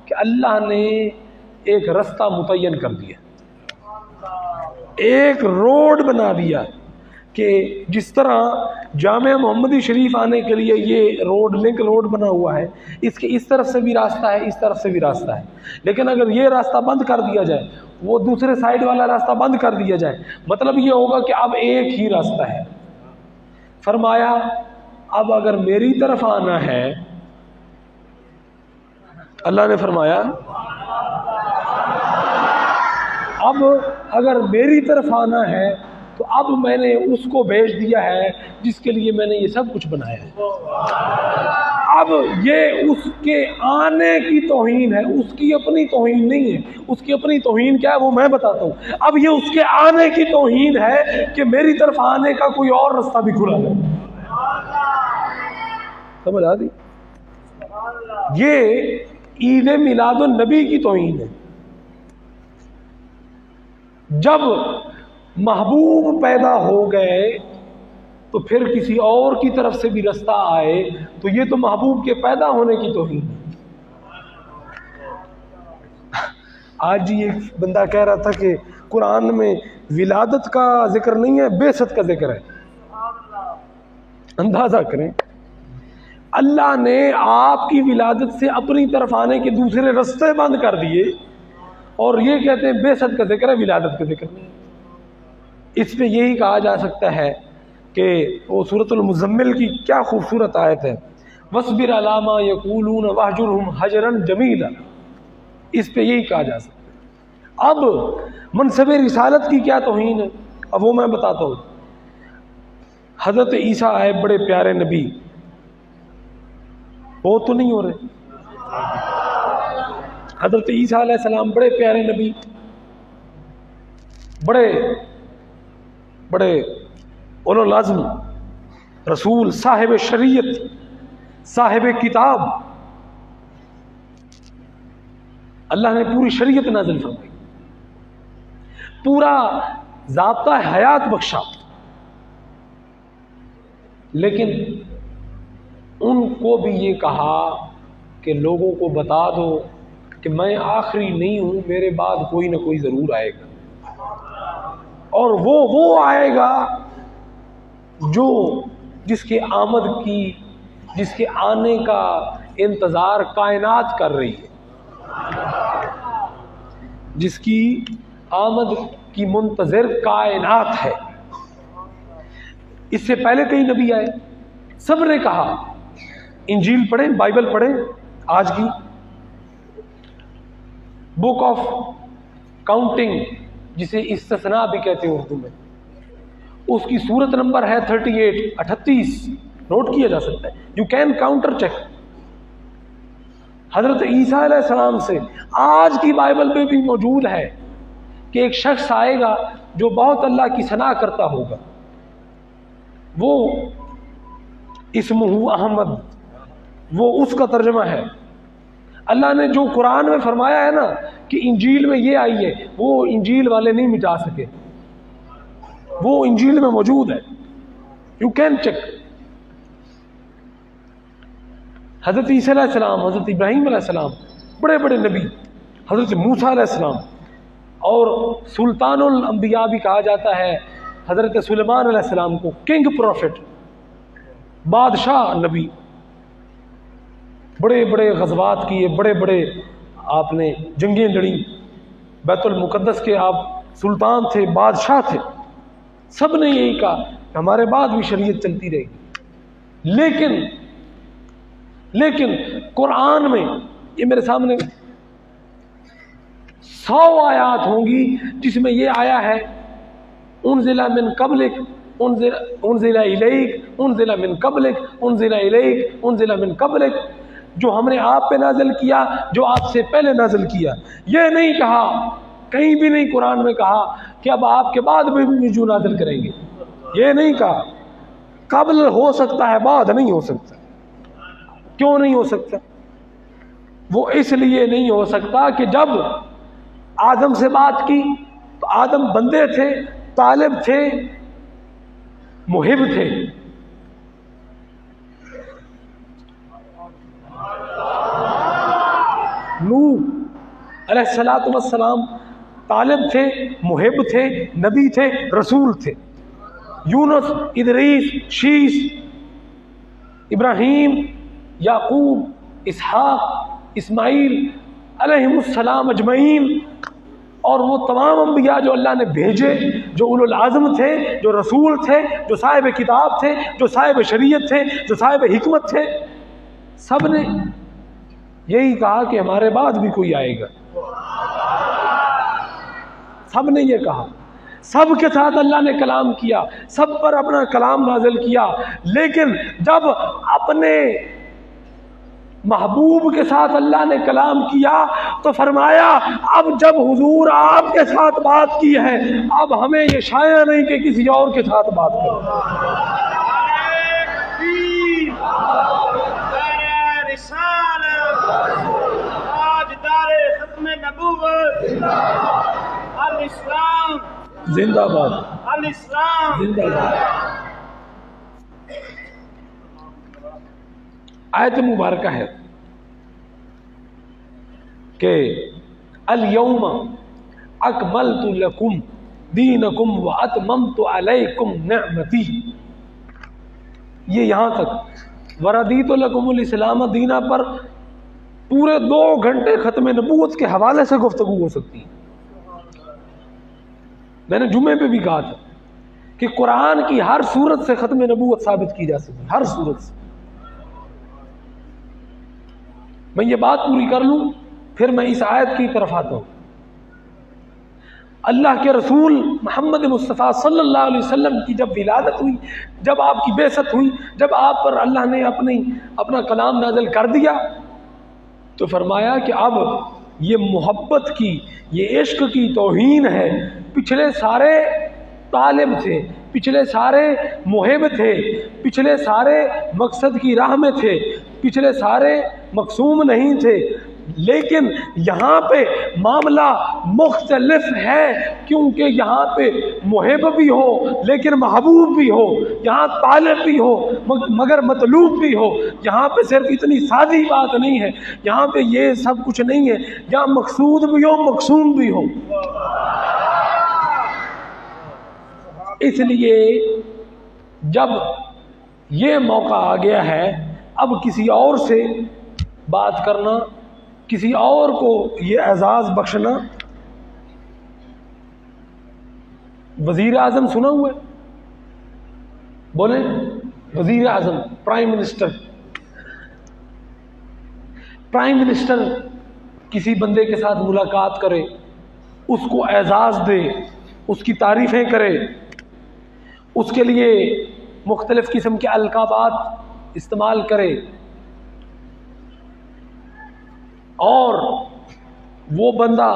کہ اللہ نے ایک رستہ متعین کر دیا، ایک روڈ بنا دیا، کہ جس طرح جامعہ محمدی شریف آنے کے لیے یہ روڈ، لنک روڈ بنا ہوا ہے، اس کے اس طرف سے بھی راستہ ہے، اس طرف سے بھی راستہ ہے، لیکن اگر یہ راستہ بند کر دیا جائے، وہ دوسرے سائیڈ والا راستہ بند کر دیا جائے، مطلب یہ ہوگا کہ اب ایک ہی راستہ ہے۔ فرمایا اب اگر میری طرف آنا ہے، اللہ نے فرمایا اب اگر میری طرف آنا ہے تو اب میں نے اس کو بھیج دیا ہے جس کے لیے میں نے یہ سب کچھ بنایا ہے۔ اب یہ اس کے آنے کی توہین ہے، اس کی اپنی توہین نہیں ہے۔ اس کی اپنی توہین کیا ہے وہ میں بتاتا ہوں۔ اب یہ اس کے آنے کی توہین ہے کہ میری طرف آنے کا کوئی اور راستہ بھی کھلا ہے۔ سمجھ آ دی؟ یہ عید میلاد النبی کی توہین ہے۔ جب محبوب پیدا ہو گئے تو پھر کسی اور کی طرف سے بھی رستہ آئے تو یہ تو محبوب کے پیدا ہونے کی توہین ہے۔ آج ہی ایک بندہ کہہ رہا تھا کہ قرآن میں ولادت کا ذکر نہیں ہے، بعثت کا ذکر ہے۔ اندازہ کریں، اللہ نے آپ کی ولادت سے اپنی طرف آنے کے دوسرے رستے بند کر دیے اور یہ کہتے ہیں بعثت کا ذکر ہے، ولادت کا ذکر نہیں۔ اس پہ یہی کہا جا سکتا ہے کہ وہ سورۃ المزمل کی کیا خوبصورت آیت ہے، وَاصْبِرْ عَلَىٰ مَا يَقُولُونَ وَاهْجُرْهُمْ حَجْرًا جَمِيلًا۔ اس پہ یہی کہا جا سکتا ہے۔ اب منصب رسالت کی کیا توہین ہے، اب وہ میں بتاتا ہوں۔ حضرت عیسیٰ آئے، بڑے پیارے نبی، وہ تو نہیں ہو رہے۔ حضرت عیسیٰ علیہ السلام بڑے پیارے نبی، بڑے بڑے اولو العزم رسول، صاحب شریعت، صاحب کتاب، اللہ نے پوری شریعت نازل فرمائی، پورا ضابطہ حیات بخشا، لیکن ان کو بھی یہ کہا کہ لوگوں کو بتا دو کہ میں آخری نہیں ہوں، میرے بعد کوئی نہ کوئی ضرور آئے گا، اور وہ آئے گا جو جس کے آمد کی، جس کے آنے کا انتظار کائنات کر رہی ہے، جس کی آمد کی منتظر کائنات ہے۔ اس سے پہلے کئی نبی آئے، سب نے کہا، انجیل پڑھیں، بائبل پڑھیں، آج کی بک آف کاؤنٹنگ جسے استثناء بھی کہتے ہیں اردو میں، اس کی سورت نمبر ہے 38 نوٹ کیا جا سکتا ہے، یو کین کاؤنٹر چیک۔ حضرت عیسیٰ علیہ السلام سے آج کی بائبل میں بھی موجود ہے کہ ایک شخص آئے گا جو بہت اللہ کی ثنا کرتا ہوگا، وہ اسمہ احمد، وہ اس کا ترجمہ ہے۔ اللہ نے جو قرآن میں فرمایا ہے نا کہ انجیل میں یہ آئی ہے، وہ انجیل والے نہیں مٹا سکے، وہ انجیل میں موجود ہے، یو کین چیک۔ حضرت عیسیٰ علیہ السلام، حضرت ابراہیم علیہ السلام، بڑے بڑے نبی، حضرت موسیٰ علیہ السلام، اور سلطان الانبیاء بھی کہا جاتا ہے حضرت سلیمان علیہ السلام کو، کنگ پروفٹ، بادشاہ نبی، بڑے بڑے غزوات کیے، بڑے بڑے آپ نے جنگیں لڑیں، بیت المقدس کے آپ سلطان تھے، بادشاہ تھے، سب نے یہی کہا کہ ہمارے بعد بھی شریعت چلتی رہے گی۔ لیکن قرآن میں یہ میرے سامنے 100 آیات ہوں گی جس میں یہ آیا ہے انزل من قبلک، انزل الیک، انزل من قبلک، انزل الیک، انزل من قبلک، جو ہم نے آپ پہ نازل کیا، جو آپ سے پہلے نازل کیا۔ یہ نہیں کہا، کہیں بھی نہیں قرآن میں کہا کہ اب آپ کے بعد بھی جو نازل کریں گے، یہ نہیں کہا۔ قبل ہو سکتا ہے، بعد نہیں ہو سکتا۔ کیوں نہیں ہو سکتا؟ وہ اس لیے نہیں ہو سکتا کہ جب آدم سے بات کی تو آدم بندے تھے، طالب تھے، محب تھے۔ نوح علیہ الصلوۃ والسلام طالب تھے، محب تھے، نبی تھے، رسول تھے۔ یونس، ادریس، شیس، ابراہیم، یعقوب، اسحاق، اسماعیل علیہم السلام اجمعین، اور وہ تمام انبیاء جو اللہ نے بھیجے، جو اولو العزم تھے، جو رسول تھے، جو صاحب کتاب تھے، جو صاحب شریعت تھے، جو صاحب حکمت تھے، سب نے یہی کہا کہ ہمارے بعد بھی کوئی آئے گا۔ سب نے یہ کہا، سب کے ساتھ اللہ نے کلام کیا، سب پر اپنا کلام نازل کیا، لیکن جب اپنے محبوب کے ساتھ اللہ نے کلام کیا تو فرمایا اب جب حضور آپ کے ساتھ بات کی ہے، اب ہمیں یہ شایع نہیں کہ کسی اور کے ساتھ بات کرو۔ اکتوبر الاسلام زندہ باد، الاسلام زندہ باد۔ آیت مبارکہ ہے کہ الیوم اکملت لکم دینکم واتممت علیکم نعمتی، یہ یہاں تک وردیت لکم الاسلام دینا پر پورے 2 گھنٹے ختم نبوت کے حوالے سے گفتگو ہو سکتی ہے۔ میں نے جمعے پہ بھی کہا تھا کہ قرآن کی ہر صورت سے ختم نبوت ثابت کی جا سکتی، ہر صورت سے۔ میں یہ بات پوری کر لوں پھر میں اس آیت کی طرف آتا ہوں۔ اللہ کے رسول محمد مصطفیٰ صلی اللہ علیہ وسلم کی جب ولادت ہوئی، جب آپ کی بعثت ہوئی، جب آپ پر اللہ نے اپنا کلام نازل کر دیا، تو فرمایا کہ اب یہ محبت کی، یہ عشق کی توہین ہے۔ پچھلے سارے طالب تھے، پچھلے سارے محب تھے، پچھلے سارے مقصد کی راہ میں تھے، پچھلے سارے مقصوم نہیں تھے، لیکن یہاں پہ معاملہ مختلف ہے، کیونکہ یہاں پہ محب بھی ہو لیکن محبوب بھی ہو، یہاں طالب بھی ہو مگر مطلوب بھی ہو۔ یہاں پہ صرف اتنی سادی بات نہیں ہے، یہاں پہ یہ سب کچھ نہیں ہے، یہاں مقصود بھی ہو مقصوم بھی ہو۔ اس لیے جب یہ موقع آ گیا ہے، اب کسی اور سے بات کرنا، کسی اور کو یہ اعزاز بخشنا۔ وزیر اعظم سنا ہوا ہے؟ بولیں، وزیر اعظم، پرائم منسٹر کسی بندے کے ساتھ ملاقات کرے، اس کو اعزاز دے، اس کی تعریفیں کرے، اس کے لیے مختلف قسم کے القابات استعمال کرے، اور وہ بندہ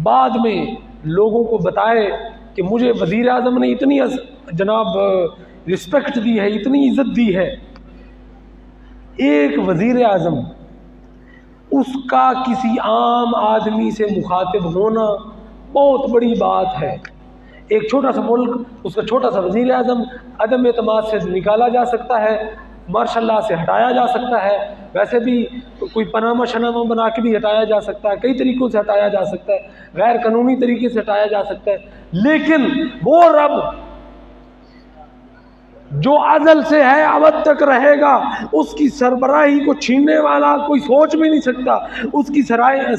بعد میں لوگوں کو بتائے کہ مجھے وزیر اعظم نے اتنی جناب رسپیکٹ دی ہے، اتنی عزت دی ہے۔ ایک وزیر اعظم، اس کا کسی عام آدمی سے مخاطب ہونا بہت بڑی بات ہے۔ ایک چھوٹا سا ملک، اس کا چھوٹا سا وزیر اعظم عدم اعتماد سے نکالا جا سکتا ہے، ماشاء اللہ سے ہٹایا جا سکتا ہے، ویسے بھی کوئی پنامہ شنامہ بنا کے بھی ہٹایا جا سکتا ہے، کئی طریقوں سے ہٹایا جا سکتا ہے، غیر قانونی طریقے سے ہٹایا جا سکتا ہے، لیکن وہ رب جو ازل سے ہے ابد تک رہے گا، اس کی سربراہی کو چھیننے والا کوئی سوچ بھی نہیں سکتا۔ اس کی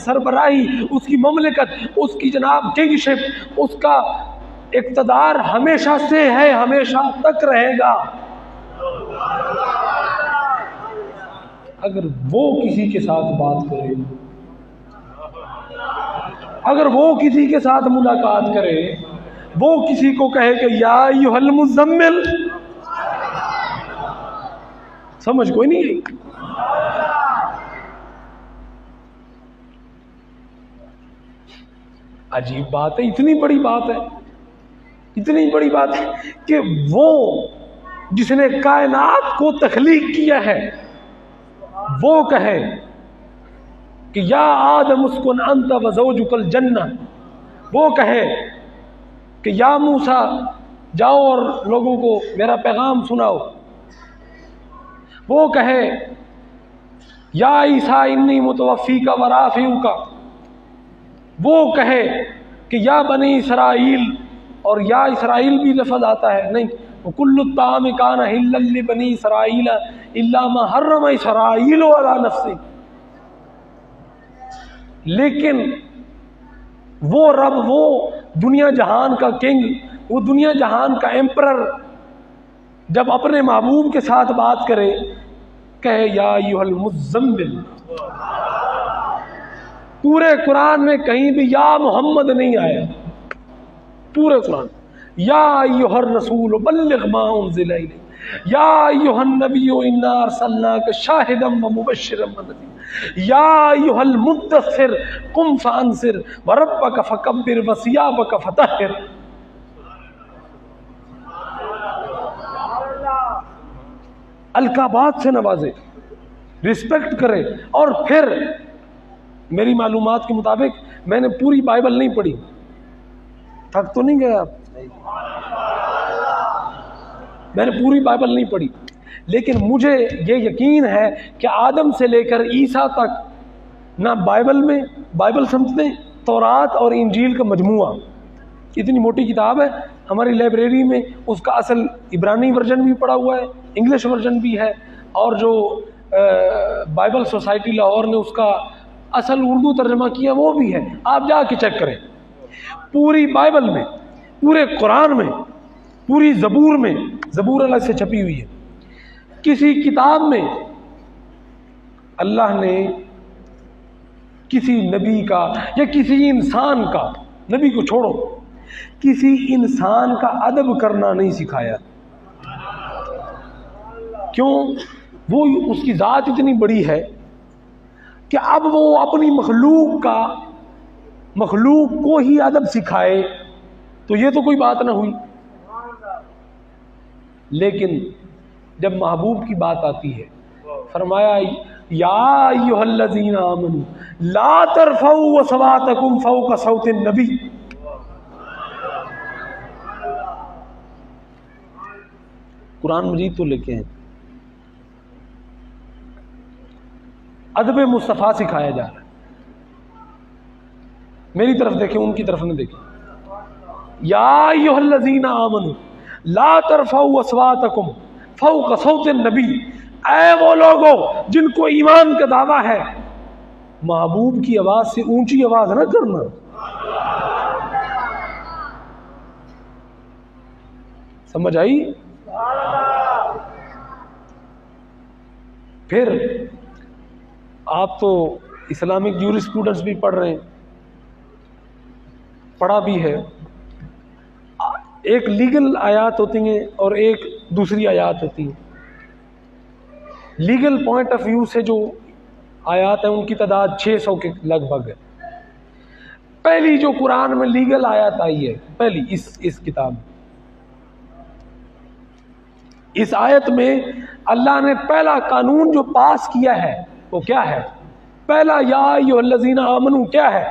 سربراہی، اس کی مملکت، اس کی جناب کنگ شپ، اس کا اقتدار ہمیشہ سے ہے، ہمیشہ تک رہے گا۔ اگر وہ کسی کے ساتھ بات کرے، اگر وہ کسی کے ساتھ ملاقات کرے، وہ کسی کو کہے کہ یا ایھا المزمل، سمجھ کوئی نہیں آئی؟ عجیب بات ہے، اتنی بڑی بات ہے، اتنی بڑی بات ہے کہ وہ جس نے کائنات کو تخلیق کیا ہے، وہ کہے کہ یا آدم اسکن انت وزوجک الجنہ، وہ کہے کہ یا موسیٰ جاؤ اور لوگوں کو میرا پیغام سناؤ، وہ کہے یا عیسیٰ انی متوفیک ورافعک، وہ کہے کہ یا بنی اسرائیل، اور یا اسرائیل بھی لفظ آتا ہے، نہیں، وَكُلُّ الطَّعَامِ كَانَ حِلًّا لِبَنِي إِسْرَائِيلَ إِلَّا مَا حَرَّمَ إِسْرَائِيلُ عَلَى نَفْسِهِ۔ لیکن وہ رب، وہ دنیا جہان کا کنگ، وہ دنیا جہان کا ایمپرر، جب اپنے محبوب کے ساتھ بات کرے، کہے یا ایھا المزمل۔ پورے قرآن میں کہیں بھی یا محمد نہیں آیا، پورے قرآن یا ایھا الرسول بلغ ما انزل الیک، یا ایھا النبی انا ارسلناک شاہدا ومبشرا ونذیرا، یا ایھا المدثر قم فانذر وربک فکبر وثیابک فطہر۔ القابات سے نوازے، رسپیکٹ کرے، اور پھر میری معلومات کے مطابق میں نے پوری بائبل نہیں پڑھی. تھک تو نہیں گئے آپ؟ میں نے پوری بائبل نہیں پڑھی، لیکن مجھے یہ یقین ہے کہ آدم سے لے کر عیسیٰ تک نہ بائبل سمجھتے ہیں، تورات اور انجیل کا مجموعہ. اتنی موٹی کتاب ہے ہماری لائبریری میں، اس کا اصل عبرانی ورژن بھی پڑا ہوا ہے، انگلش ورژن بھی ہے، اور جو بائبل سوسائٹی لاہور نے اس کا اصل اردو ترجمہ کیا وہ بھی ہے. آپ جا کے چیک کریں. پوری بائبل میں، پورے قرآن میں، پوری زبور الگ سے چھپی ہوئی ہے، کسی کتاب میں اللہ نے کسی نبی کا یا کسی انسان کا، نبی کو چھوڑو، کسی انسان کا ادب کرنا نہیں سکھایا. کیوں؟ وہ اس کی ذات اتنی بڑی ہے کہ اب وہ اپنی مخلوق کو ہی ادب سکھائے تو یہ تو کوئی بات نہ ہوئی. لیکن جب محبوب کی بات آتی ہے، فرمایا یا ایھا الذین آمنوا لا ترفعوا اصواتکم فوق صوت النبی. قرآن مجید تو لکھے ہیں، ادب مصطفیٰ سکھایا جا رہا ہے. میری طرف دیکھیں، ان کی طرف نہ دیکھیں. یا ایھا الذین آمنوا لا ترفعوا اصواتکم فوق صوت النبی. اے وہ لوگوں جن کو ایمان کا دعویٰ ہے، محبوب کی آواز سے اونچی آواز نہ کرنا. سمجھ آئی؟ پھر آپ تو اسلامک جورسپروڈنس بھی پڑھ رہے ہیں، پڑھا بھی ہے. ایک لیگل آیات ہوتی ہیں اور ایک دوسری آیات ہوتی ہیں. لیگل پوائنٹ آف ویو سے جو آیات ہیں ان کی تعداد 600 کے لگ بھگ ہے. پہلی جو قرآن میں لیگل آیات آئی ہے، پہلی اس کتاب میں، اس آیت میں اللہ نے پہلا قانون جو پاس کیا ہے وہ کیا ہے؟ پہلا یا ایھا الذین آمنو کیا ہے؟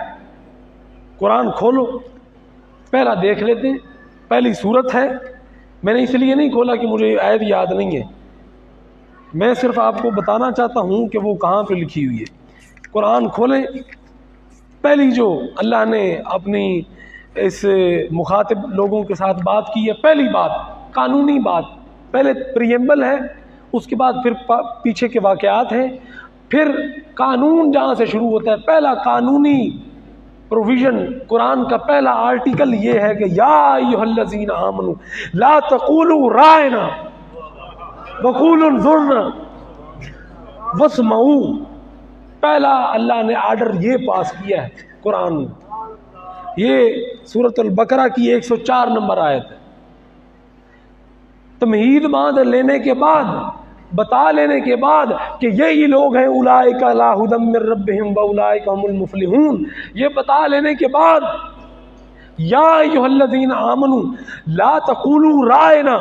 قرآن کھولو، پہلا دیکھ لیتے ہیں. پہلی سورت ہے. میں نے اس لیے نہیں کھولا کہ مجھے آیت یاد نہیں ہے، میں صرف آپ کو بتانا چاہتا ہوں کہ وہ کہاں پہ لکھی ہوئی ہے. قرآن کھولیں، پہلی جو اللہ نے اپنی اس مخاطب لوگوں کے ساتھ بات کی ہے، پہلی بات قانونی بات، پہلے پریمبل ہے، اس کے بعد پھر پیچھے کے واقعات ہیں، پھر قانون جہاں سے شروع ہوتا ہے. پہلا قانونی پروویژن، قرآن کا پہلا آرٹیکل یہ ہے کہ یا ایھا الذین آمنوا لا تقولوا رائنا وقولوا انظرنا واسمعوا. پہلا اللہ نے آرڈر یہ پاس کیا ہے قرآن میں. یہ سورۃ البقرہ کی 104 نمبر آیت ہے. تمہید باندھ لینے کے بعد، بتا لینے کے بعد کہ یہی لوگ ہیں اولئک علی ھدی من ربہم واولئک ھم المفلحون، یہ بتا لینے کے بعد یا ایھا الذین آمنوا لا تقولوا رائنا،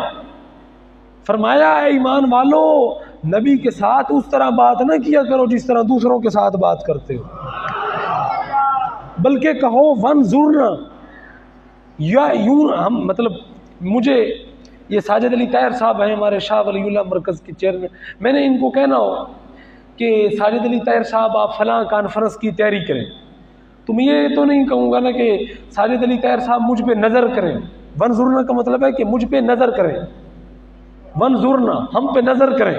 فرمایا اے ایمان والو نبی کے ساتھ اس طرح بات نہ کیا کرو جس طرح دوسروں کے ساتھ بات کرتے ہو، بلکہ کہو وانظرنا. یا یوں ہم مطلب، مجھے یہ ساجد علی طاہر صاحب ہیں ہمارے شاہ ولی اللہ مرکز کے چیئرمین، میں نے ان کو کہنا ہو کہ ساجد علی طاہر صاحب آپ فلاں کانفرنس کی تیاری کریں، تو میں یہ تو نہیں کہوں گا نا کہ ساجد علی طاہر صاحب مجھ پہ نظر کریں. وانظرنا کا مطلب ہے کہ مجھ پہ نظر کریں، وانظرنا ہم پہ نظر کریں.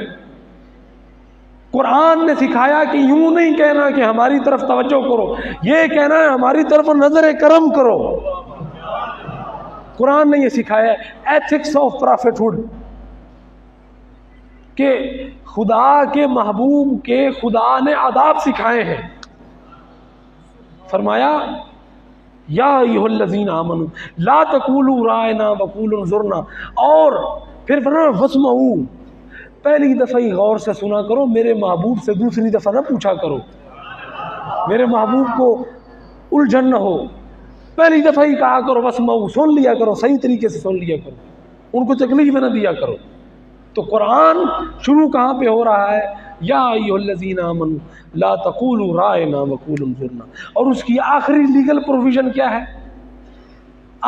قرآن نے سکھایا کہ یوں نہیں کہنا کہ ہماری طرف توجہ کرو، یہ کہنا ہے ہماری طرف نظر کرم کرو. قرآن نے یہ سکھایا ہے ایتھکس آف پرافٹہڈ، کہ خدا کے محبوب کے خدا نے آداب سکھائے ہیں. فرمایا یا ایھا الذین آمنوا لا تقولوا رائنا وقولوا انظرنا، اور پھر فرمایا واسمعوا، پہلی دفعہ ہی غور سے سنا کرو، میرے محبوب سے دوسری دفعہ نہ پوچھا کرو، میرے محبوب کو الجھن نہ ہو. پہلی دفعہ ہی کہا کرو واسمعوا، سن لیا کرو، صحیح طریقے سے سن لیا کرو، ان کو تکلیف نہ دیا کرو. تو قرآن شروع کہاں پہ ہو رہا ہے؟ یا ایھا الذین آمنوا لا تقولوا رائنا وقولوا انظرنا. اور اس کی آخری لیگل پروویژن کیا ہے؟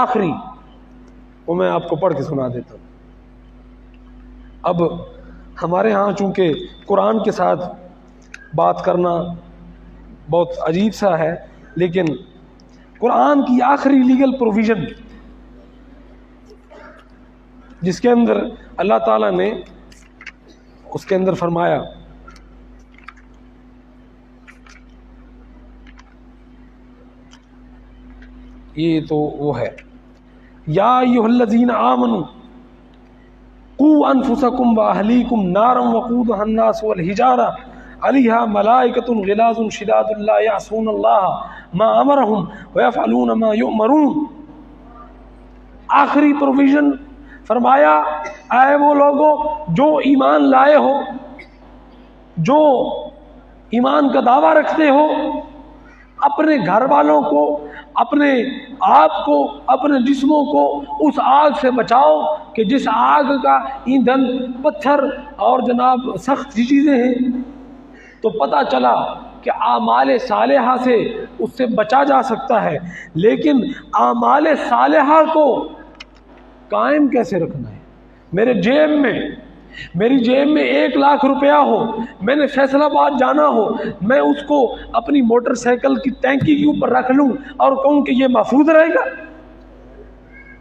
آخری وہ میں آپ کو پڑھ کے سنا دیتا ہوں. اب ہمارے ہاں چونکہ قرآن کے ساتھ بات کرنا بہت عجیب سا ہے، لیکن قرآن کی آخری لیگل پروویژن جس کے اندر اللہ تعالیٰ نے اس کے اندر فرمایا یہ تو وہ ہے یا ایھا الذین آمنوا قوا انفسکم واہلیکم نارا وقودھا الناس والحجارہ علیہا ملائکۃ غلاظ شداد لا یعصون اللہ ما امرہم ویفعلون ما یؤمرون. آخری پروویژن فرمایا اے وہ لوگوں جو ایمان لائے ہو، جو ایمان کا دعویٰ رکھتے ہو، اپنے گھر والوں کو، اپنے آپ کو، اپنے جسموں کو اس آگ سے بچاؤ کہ جس آگ کا ایندھن پتھر اور جناب سخت چیزیں ہیں. تو پتہ چلا کہ اعمال صالحہ سے اس سے بچا جا سکتا ہے، لیکن اعمال صالحہ کو قائم کیسے رکھنا ہے؟ میری جیب میں 1,00,000 روپیہ ہو، میں نے فیصل آباد جانا ہو، میں اس کو اپنی موٹر سائیکل کی ٹینکی کے اوپر رکھ لوں اور کہوں کہ یہ محفوظ رہے گا؟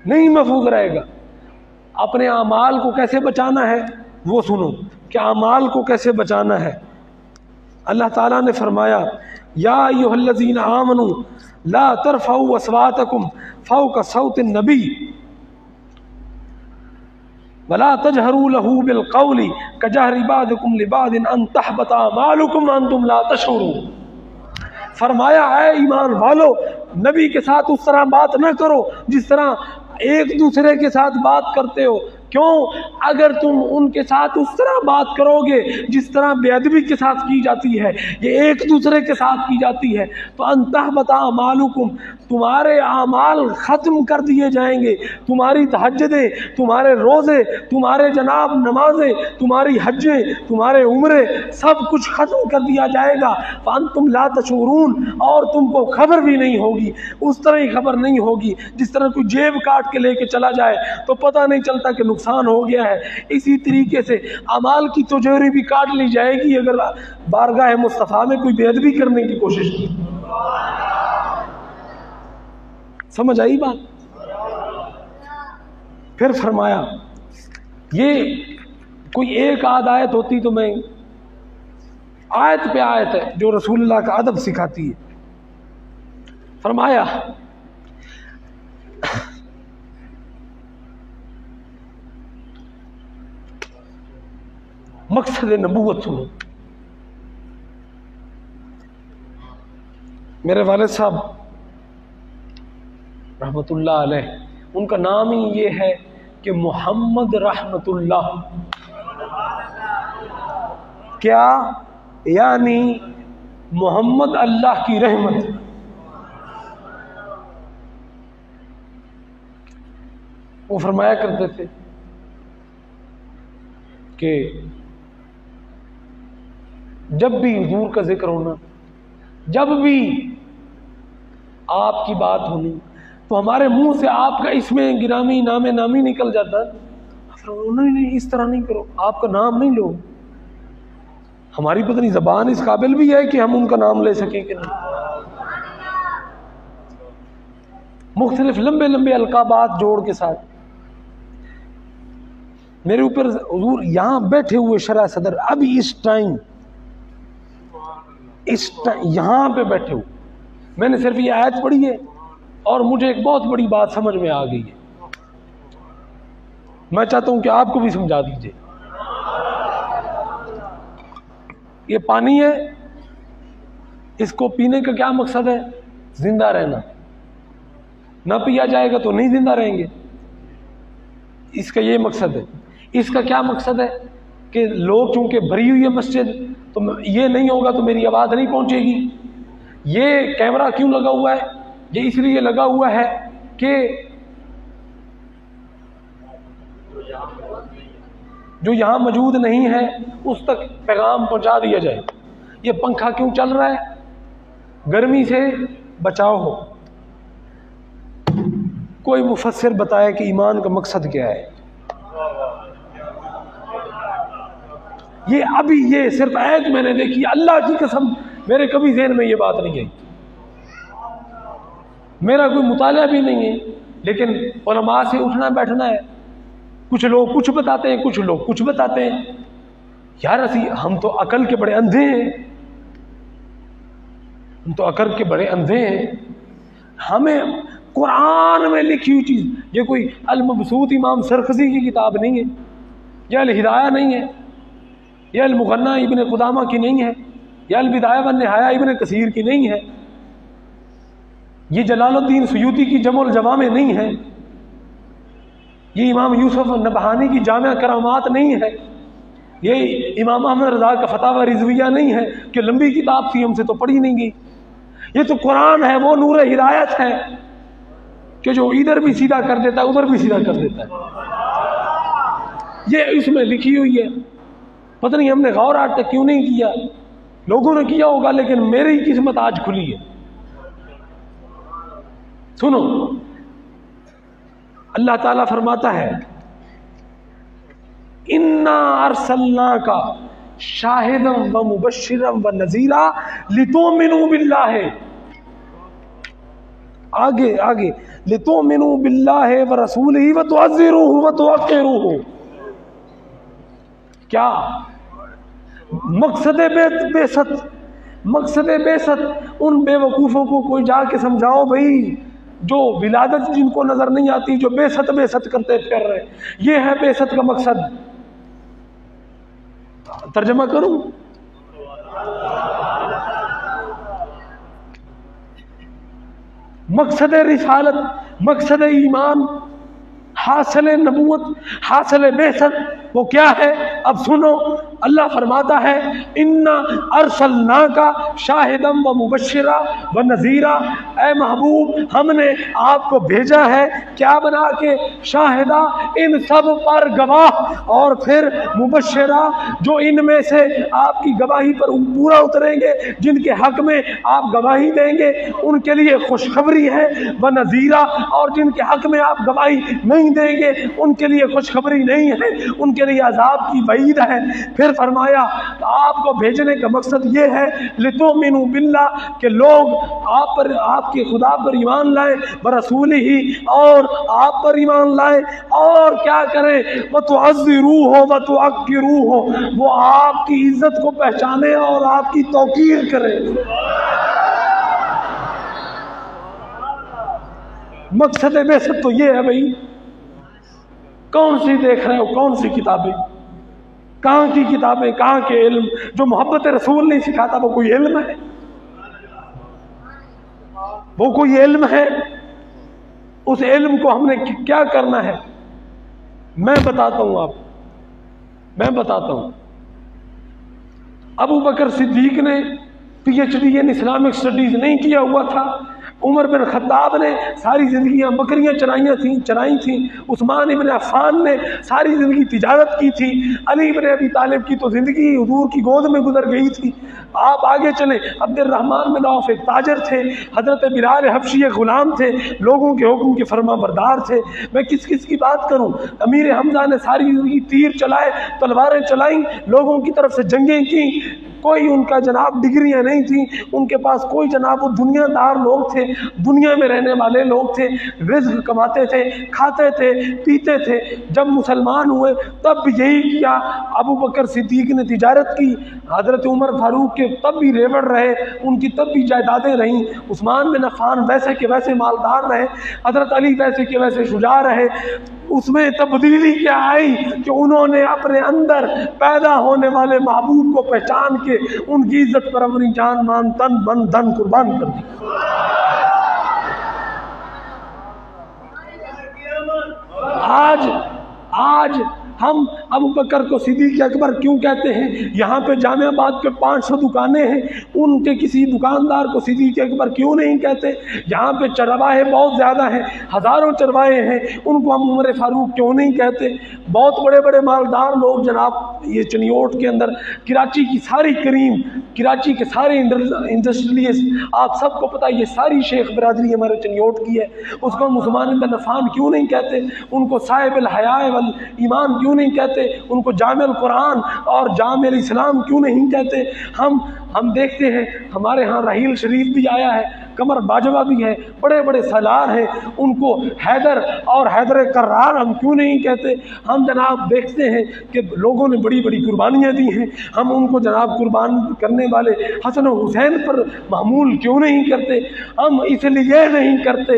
نہیں محفوظ رہے گا. اپنے اعمال کو کیسے بچانا ہے وہ سنو کہ اعمال کو کیسے بچانا ہے. اللہ تعالیٰ نے فرمایا یا ایھا الذین آمنوا لا ترفعوا اصواتکم فوق صوت النبی ولا تجهروا له بالقول كجهر بعضكم لبعض ان تحبط اعمالكم وانتم لا تشعرون. فرمایا اے ایمان والو، نبی کے ساتھ اس طرح بات نہ کرو جس طرح ایک دوسرے کے ساتھ بات کرتے ہو. کیوں؟ اگر تم ان کے ساتھ اس طرح بات کرو گے جس طرح بے ادبی کے ساتھ کی جاتی ہے، یہ ایک دوسرے کے ساتھ کی جاتی ہے، تو ان تحبط اعمالکم، تمہارے اعمال ختم کر دیے جائیں گے. تمہاری تہجدیں، تمہارے روزے، تمہارے جناب نمازیں، تمہاری حجیں، تمہارے عمرے، سب کچھ ختم کر دیا جائے گا. فانتم لا تشعرون، اور تم کو خبر بھی نہیں ہوگی. اس طرح ہی خبر نہیں ہوگی جس طرح کوئی جیب کاٹ کے لے کے چلا جائے تو پتہ نہیں چلتا کہ نقصان ہو گیا ہے. اسی طریقے سے اعمال کی تجوری بھی کاٹ لی جائے گی اگر بارگاہ مصطفیٰ میں کوئی بے ادبی کرنے کی کوشش کی. سمجھ آئی بات؟ پھر فرمایا یہ کوئی ایک آدھ آیت ہوتی تو میں آیت پہ آیت ہے جو رسول اللہ کا ادب سکھاتی ہے. فرمایا مقصد نبوت سنو. میرے والد صاحب رحمت اللہ علیہ، ان کا نام ہی یہ ہے کہ محمد رحمت اللہ. کیا یعنی محمد اللہ کی رحمت. وہ فرمایا کرتے تھے کہ جب بھی حضور کا ذکر ہونا، جب بھی آپ کی بات ہونی تو ہمارے منہ سے آپ کا اسم گرامی نام نامی نکل جاتا. نہیں اس طرح نہیں کرو، آپ کا نام نہیں لو. ہماری پتہ نہیں زبان اس قابل بھی ہے کہ ہم ان کا نام لے سکیں کہ نہیں. مختلف لمبے لمبے القابات جوڑ کے ساتھ میرے اوپر حضور یہاں بیٹھے ہوئے شرح صدر ابھی اس ٹائم یہاں پہ بیٹھے ہوئے، میں نے صرف یہ آیت پڑھی ہے اور مجھے ایک بہت بڑی بات سمجھ میں آ گئی ہے. میں چاہتا ہوں کہ آپ کو بھی سمجھا دیجئے. یہ پانی ہے، اس کو پینے کا کیا مقصد ہے؟ زندہ رہنا. نہ پیا جائے گا تو نہیں زندہ رہیں گے، اس کا یہ مقصد ہے. اس کا کیا مقصد ہے کہ لوگ چونکہ بھری ہوئی ہے مسجد تو یہ نہیں ہوگا تو میری آواز نہیں پہنچے گی. یہ کیمرہ کیوں لگا ہوا ہے؟ یہ اس لیے لگا ہوا ہے کہ جو یہاں موجود نہیں ہے اس تک پیغام پہنچا دیا جائے. یہ پنکھا کیوں چل رہا ہے؟ گرمی سے بچاؤ ہو. کوئی مفسر بتائے کہ ایمان کا مقصد کیا ہے؟ یہ ابھی یہ صرف ایک میں نے دیکھی، اللہ کی قسم میرے کبھی ذہن میں یہ بات نہیں گئی، میرا کوئی مطالعہ بھی نہیں ہے، لیکن علماء سے اٹھنا بیٹھنا ہے. کچھ لوگ کچھ بتاتے ہیں، کچھ لوگ کچھ بتاتے ہیں. یار ہم تو عقل کے بڑے اندھے ہیں، ہم تو عقل کے بڑے اندھے ہیں. ہمیں قرآن میں لکھی ہوئی چیز، یہ کوئی المبسوط امام سرخسی کی کتاب نہیں ہے، یہ الہدایہ نہیں ہے، یہ المغنیٰ ابن قدامہ کی نہیں ہے، یہ البدایہ والنہایہ ابن کثیر کی نہیں ہے، یہ جلال الدین سیوطی کی جمع الجوامع نہیں ہے، یہ امام یوسف النبہانی کی جامع کرامات نہیں ہے، یہ امام احمد رضا کا فتاوی رضویہ نہیں ہے کہ لمبی کتاب تھی ہم سے تو پڑھی نہیں گئی. یہ تو قرآن ہے، وہ نور ہدایت ہے کہ جو ادھر بھی سیدھا کر دیتا ہے ادھر بھی سیدھا کر دیتا ہے. یہ اس میں لکھی ہوئی ہے. پتہ نہیں ہم نے غور آج تک کیوں نہیں کیا، لوگوں نے کیا ہوگا لیکن میری قسمت آج کھلی ہے. سنو، اللہ تعالیٰ فرماتا ہے انا ارسلناک شاہدا و مبشرا و نذیرا لتؤمنوا باللہ. آگے لتؤمنوا باللہ ورسولہ وتعزروہ وتوقروہ. کیا مقصد بعثت ان بے وقوفوں کو کوئی جا کے سمجھاؤ بھائی، جو ولادت جن کو نظر نہیں آتی، جو بعثت کرتے پھر رہے، یہ ہے بعثت کا مقصد. ترجمہ کروں؟ مقصد رسالت، مقصد ایمان، حاصل نبوت، حاصل بعثت وہ کیا ہے؟ اب سنو، اللہ فرماتا ہے انا ارسلناک شاہدا و مبشرا و نذیرا. اے محبوب ہم نے آپ کو بھیجا ہے کیا بنا کے؟ شاہدہ، ان سب پر گواہ، اور پھر مبشرا، جو ان میں سے آپ کی گواہی پر پورا اتریں گے، جن کے حق میں آپ گواہی دیں گے ان کے لیے خوشخبری ہے. و نذیرا، اور جن کے حق میں آپ گواہی نہیں دیں گے ان کے لیے خوشخبری نہیں ہے، ان کے لیے عذاب کی وعید ہے. پھر فرمایا آپ کو بھیجنے کا مقصد یہ ہے لتؤمنوا باللہ، کہ لوگ آپ پر، آپ کے خدا پر ایمان لائیں، برسولہ ہی، اور آپ پر ایمان لائیں، اور کیا کریں؟ وتعزروہ وتوقروہ، وہ آپ کی عزت کو پہچانے اور آپ کی توقیر کریں. مقصد بعثت تو یہ ہے بھائی. کون سی دیکھ رہے ہو؟ کون سی کتابیں؟ کہاں کی کتابیں؟ کہاں کے علم؟ جو محبت رسول نہیں سکھاتا وہ کوئی علم ہے؟ وہ کوئی علم ہے؟ اس علم کو ہم نے کیا کرنا ہے؟ میں بتاتا ہوں. ابو بکر صدیق نے P H D in Islamic studies نہیں کیا ہوا تھا. عمر بن خطاب نے ساری زندگیاں بکریاں چرائی تھیں. عثمان ابن عفان نے ساری زندگی تجارت کی تھی. علی بن ابی طالب کی تو زندگی حضور کی گود میں گزر گئی تھی. آپ آگے چلیں، عبد الرحمن بن عوف ایک تاجر تھے، حضرت بلال حبشی ایک غلام تھے، لوگوں کے حکم کے فرما بردار تھے. میں کس کی بات کروں؟ امیر حمزہ نے ساری زندگی تیر چلائے، تلواریں چلائیں، لوگوں کی طرف سے جنگیں کی. کوئی ان کا جناب ڈگریاں نہیں تھیں، ان کے پاس کوئی جناب، وہ دنیا دار لوگ تھے، دنیا میں رہنے والے لوگ تھے، رزق کماتے تھے، کھاتے تھے، پیتے تھے. جب مسلمان ہوئے تب بھی یہی کیا. ابو بکر صدیق نے تجارت کی، حضرت عمر فاروق کے تب بھی ریوڑ رہے، ان کی تب بھی جائیدادیں رہیں. عثمان بن عفان ویسے کے ویسے مالدار رہے، حضرت علی ویسے کے ویسے شجاع رہے. اس میں تبدیلی کیا آئی کہ انہوں نے اپنے اندر پیدا ہونے والے محبوب کو پہچان کے ان کی عزت پر اپنی جان مان تن من دھن قربان کر دی. آج ہم ابو بکر کو صدیق اکبر کیوں کہتے ہیں؟ یہاں پہ جامع آباد پہ 500 دکانیں ہیں، ان کے کسی دکاندار کو صدیق اکبر کیوں نہیں کہتے؟ یہاں پہ چرواہے بہت زیادہ ہیں، ہزاروں چرواہے ہیں، ان کو ہم عمر فاروق کیوں نہیں کہتے؟ بہت بڑے بڑے مالدار لوگ جناب یہ چنیوٹ کے اندر، کراچی کی ساری کریم، کراچی کے سارے انڈسٹریلسٹ، آپ سب کو پتہ یہ ساری شیخ برادری ہمارے چنیوٹ کی ہے، اس کو عثمان بن عفان کیوں نہیں کہتے؟ ان کو صاحب الحیاء والایمان کیوں نہیں کہتے؟ ان کو جامع القرآن اور جامع الاسلام کیوں نہیں کہتے؟ ہم دیکھتے ہیں ہمارے ہاں رحیل شریف بھی آیا ہے، قمر باجوہ بھی ہے، بڑے بڑے سالار ہیں، ان کو حیدر اور حیدر کرار ہم کیوں نہیں کہتے؟ ہم جناب دیکھتے ہیں کہ لوگوں نے بڑی بڑی قربانیاں دی ہیں، ہم ان کو جناب قربان کرنے والے حسن و حسین پر معمول کیوں نہیں کرتے؟ ہم اس لیے نہیں کرتے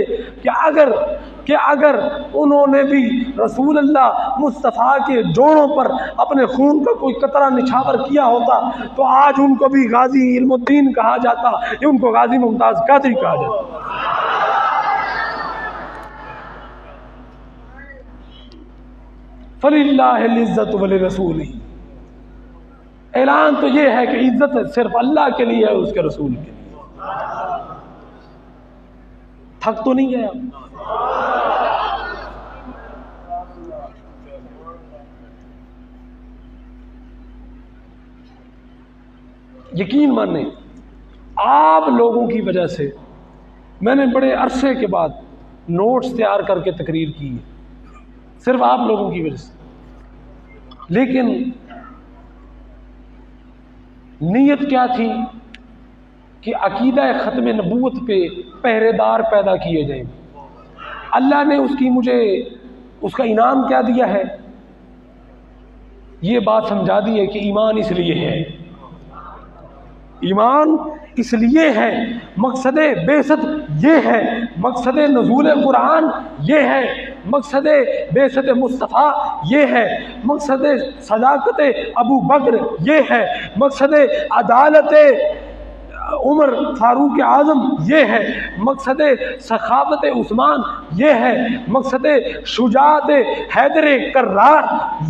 کہ اگر انہوں نے بھی رسول اللہ مصطفیٰ کے جوڑوں پر اپنے خون کا کوئی قطرہ نچھاور کیا ہوتا تو آج ان کو بھی غازی علم الدین کہا جاتا، یا ان کو غازی ممتاز قادری کہا جاتا۔ فَلِلَّهِ الْعِزَّةُ وَلِرَسُولِهِ، اعلان تو یہ ہے کہ عزت صرف اللہ کے لیے ہے، اس کے رسول کے لیے۔ تھک تو نہیں گیا؟ یقین مانیں آپ لوگوں کی وجہ سے میں نے بڑے عرصے کے بعد نوٹس تیار کر کے تقریر کی ہے، صرف آپ لوگوں کی وجہ سے، لیکن نیت کیا تھی کہ عقیدہ ختم نبوت پہ پہرے دار پیدا کیے جائیں۔ اللہ نے مجھے اس کا انعام کیا دیا ہے؟ یہ بات سمجھا دی ہے کہ ایمان اس لیے ہے، ایمان اس لیے ہے، مقصد بعثت یہ ہے، مقصد نزول قرآن یہ ہے، مقصد بعثت مصطفیٰ یہ ہے، مقصد صداقت ابو بکر یہ ہے، مقصد عدالت عمر فاروق اعظم یہ ہے، مقصد سخاوت عثمان یہ ہے، مقصد شجاعت حیدر کرار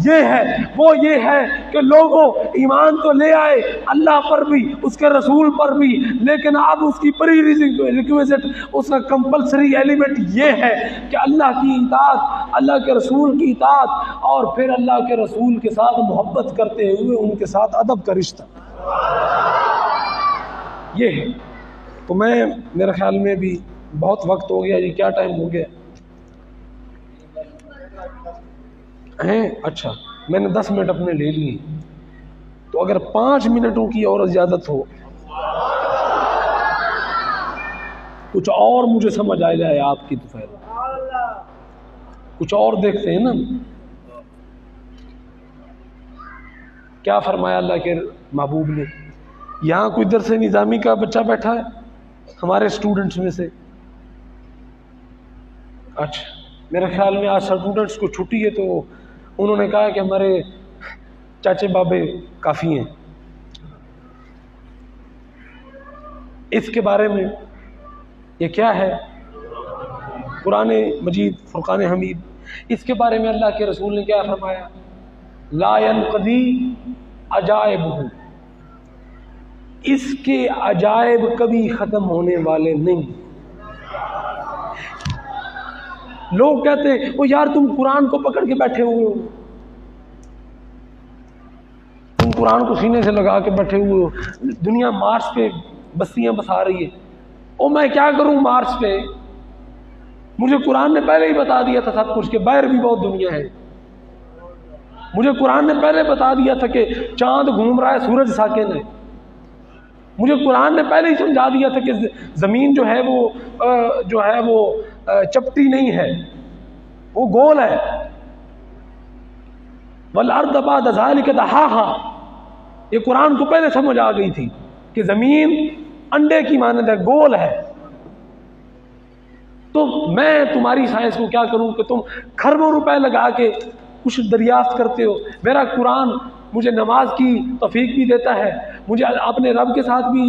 یہ ہے، وہ یہ ہے کہ لوگوں ایمان تو لے آئے اللہ پر بھی، اس کے رسول پر بھی، لیکن اب اس کی پری ریکویزٹ، اس کا کمپلسری ایلیمنٹ یہ ہے کہ اللہ کی اطاعت، اللہ کے رسول کی اطاعت، اور پھر اللہ کے رسول کے ساتھ محبت کرتے ہوئے ان کے ساتھ ادب کا رشتہ، یہ ہے۔ تو میرے خیال میں بھی بہت وقت ہو گیا، یہ کیا ٹائم ہو گیا ہیں؟ اچھا میں نے 10 منٹ اپنے لے لیے، تو اگر 5 منٹوں کی اور زیادت ہو، کچھ اور مجھے سمجھ آ جائے آپ کی تو فائدہ، کچھ اور دیکھتے ہیں نا کیا فرمایا اللہ کے محبوب نے۔ یہاں کوئی درس نظامی کا بچہ بیٹھا ہے ہمارے اسٹوڈنٹس میں سے؟ اچھا میرے خیال میں آج اسٹوڈنٹس کو چھٹی ہے، تو انہوں نے کہا کہ ہمارے چاچے بابے کافی ہیں۔ اس کے بارے میں یہ کیا ہے؟ قرآن مجید فرقان حمید، اس کے بارے میں اللہ کے رسول نے کیا فرمایا؟ لا ينقضی عجائبہ، اس کے عجائب کبھی ختم ہونے والے نہیں۔ لوگ کہتے ہیں وہ یار تم قرآن کو پکڑ کے بیٹھے ہوئے ہو، تم قرآن کو سینے سے لگا کے بیٹھے ہوئے ہو، دنیا مارس پہ بستیاں بسا رہی ہے۔ او میں کیا کروں مارس پہ؟ مجھے قرآن نے پہلے ہی بتا دیا تھا سب کچھ کہ باہر بھی بہت دنیا ہے۔ مجھے قرآن نے پہلے بتا دیا تھا کہ چاند گھوم رہا ہے، سورج ساکن ہے۔ مجھے قرآن نے پہلے ہی سمجھا دیا تھا کہ زمین جو ہے وہ چپٹی نہیں ہے، وہ گول ہے۔ والارض بعد ذلک دحاها، یہ قرآن کو پہلے سمجھ آ گئی تھی کہ زمین انڈے کی مانند ہے، گول ہے۔ تو میں تمہاری سائنس کو کیا کروں کہ تم کھربوں روپے لگا کے کچھ دریافت کرتے ہو؟ میرا قرآن مجھے نماز کی توفیق بھی دیتا ہے، مجھے اپنے رب کے ساتھ بھی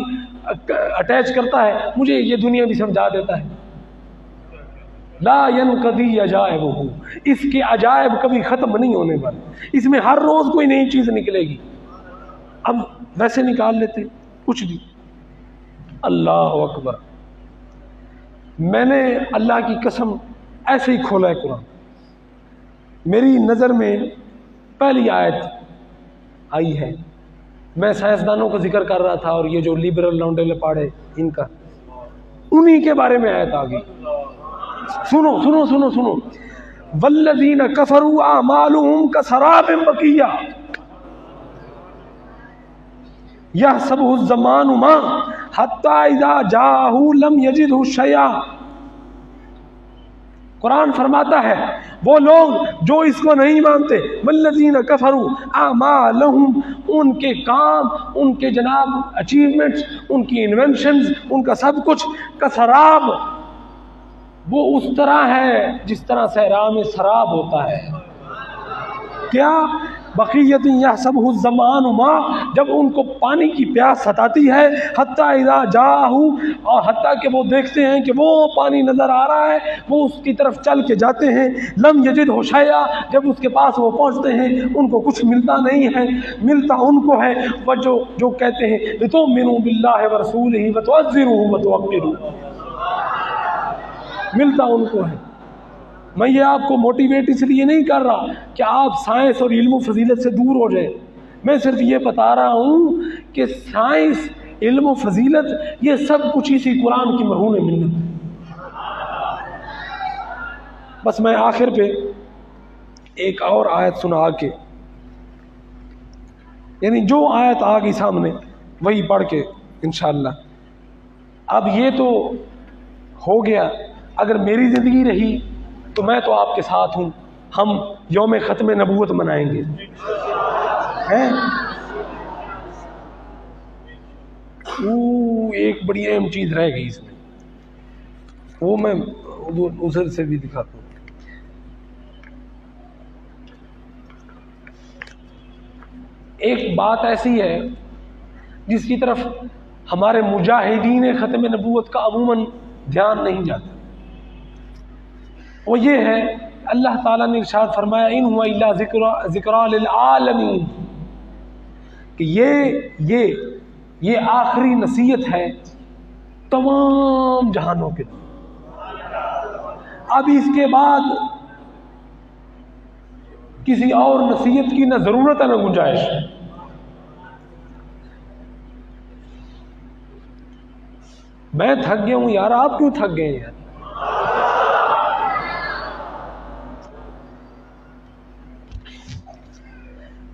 اٹیچ کرتا ہے، مجھے یہ دنیا بھی سمجھا دیتا ہے، لا ينقضی عجائبہ، اس کے عجائب کبھی ختم نہیں ہونے والے، اس میں ہر روز کوئی نئی چیز نکلے گی۔ اب ویسے نکال لیتے کچھ بھی۔ اللہ اکبر، میں نے اللہ کی قسم ایسے ہی کھولا ہے قرآن، میری نظر میں پہلی آیت آئی ہے، میں سائنسدانوں کا ذکر کر رہا تھا اور یہ جو لبرل لونڈے لپاڑے ان کا، انہی کے بارے میں آیت آ گئی۔ سنو سنو سنو سنو، والذین کفروا اعمالهم کسراب بقیہ یحسبہ الظمآن ماء حتی اذا جاءہ لم یجدہ شیئا۔ قرآن فرماتا ہے وہ لوگ جو اس کو نہیں مانتے، والذین کفروا اعمالهم، ان کے کام، ان کے جناب اچیومنٹس، ان کی انوینشنز، ان کا سب کچھ کسراب، وہ اس طرح ہے جس طرح صحرا میں سراب ہوتا ہے۔ کیا؟ بقیت یحسبہ الظمآن ماء، جب ان کو پانی کی پیاس ستاتی ہے، حتی اذا جاءہ، اور حتیٰ کہ وہ دیکھتے ہیں کہ وہ پانی نظر آ رہا ہے، وہ اس کی طرف چل کے جاتے ہیں، لم یجدہ شیئا، جب اس کے پاس وہ پہنچتے ہیں ان کو کچھ ملتا نہیں ہے، ملتا ان کو ہے وہ جو کہتے ہیں لتؤمنوا باللہ ورسولہ وتعزروہ وتوقروہ، ملتا ان کو ہے۔ میں یہ آپ کو موٹیویٹ اس لیے نہیں کر رہا کہ آپ سائنس اور علم و فضیلت سے دور ہو جائیں، میں صرف یہ بتا رہا ہوں کہ سائنس، علم و فضیلت، یہ سب کچھ اسی قرآن کی مرہون منت ہے۔ بس میں آخر پہ ایک اور آیت سنا کے، یعنی جو آیت آ گئی سامنے وہی پڑھ کے انشاءاللہ۔ اب یہ تو ہو گیا، اگر میری زندگی رہی تو میں تو آپ کے ساتھ ہوں، ہم یوم ختم نبوت منائیں گے۔ ایک بڑی اہم چیز رہ گئی اس میں، وہ میں ادھر سے بھی دکھاتا ہوں۔ ایک بات ایسی ہے جس کی طرف ہمارے مجاہدین ختم نبوت کا عموماً دھیان نہیں جاتا، وہ یہ ہے اللہ تعالیٰ نے ارشاد فرمایا ان ہوا الا ذکریٰ للعالمین، کہ یہ آخری نصیحت ہے تمام جہانوں کے لیے، اب اس کے بعد کسی اور نصیحت کی نہ ضرورت ہے نہ گنجائش ہے۔ میں تھک گیا ہوں یار، آپ کیوں تھک گئے یار؟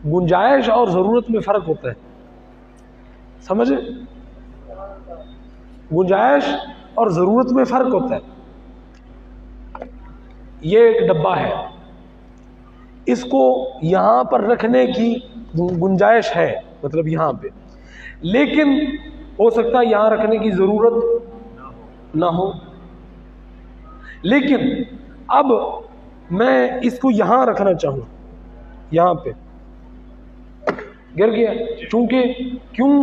گنجائش اور ضرورت میں فرق ہوتا ہے، سمجھے؟ گنجائش اور ضرورت میں فرق ہوتا ہے۔ یہ ایک ڈبہ ہے، اس کو یہاں پر رکھنے کی گنجائش ہے، مطلب یہاں پہ، لیکن ہو سکتا ہے یہاں رکھنے کی ضرورت نہ ہو، لیکن اب میں اس کو یہاں رکھنا چاہوں، یہاں پہ گر گیا، چونکہ کیوں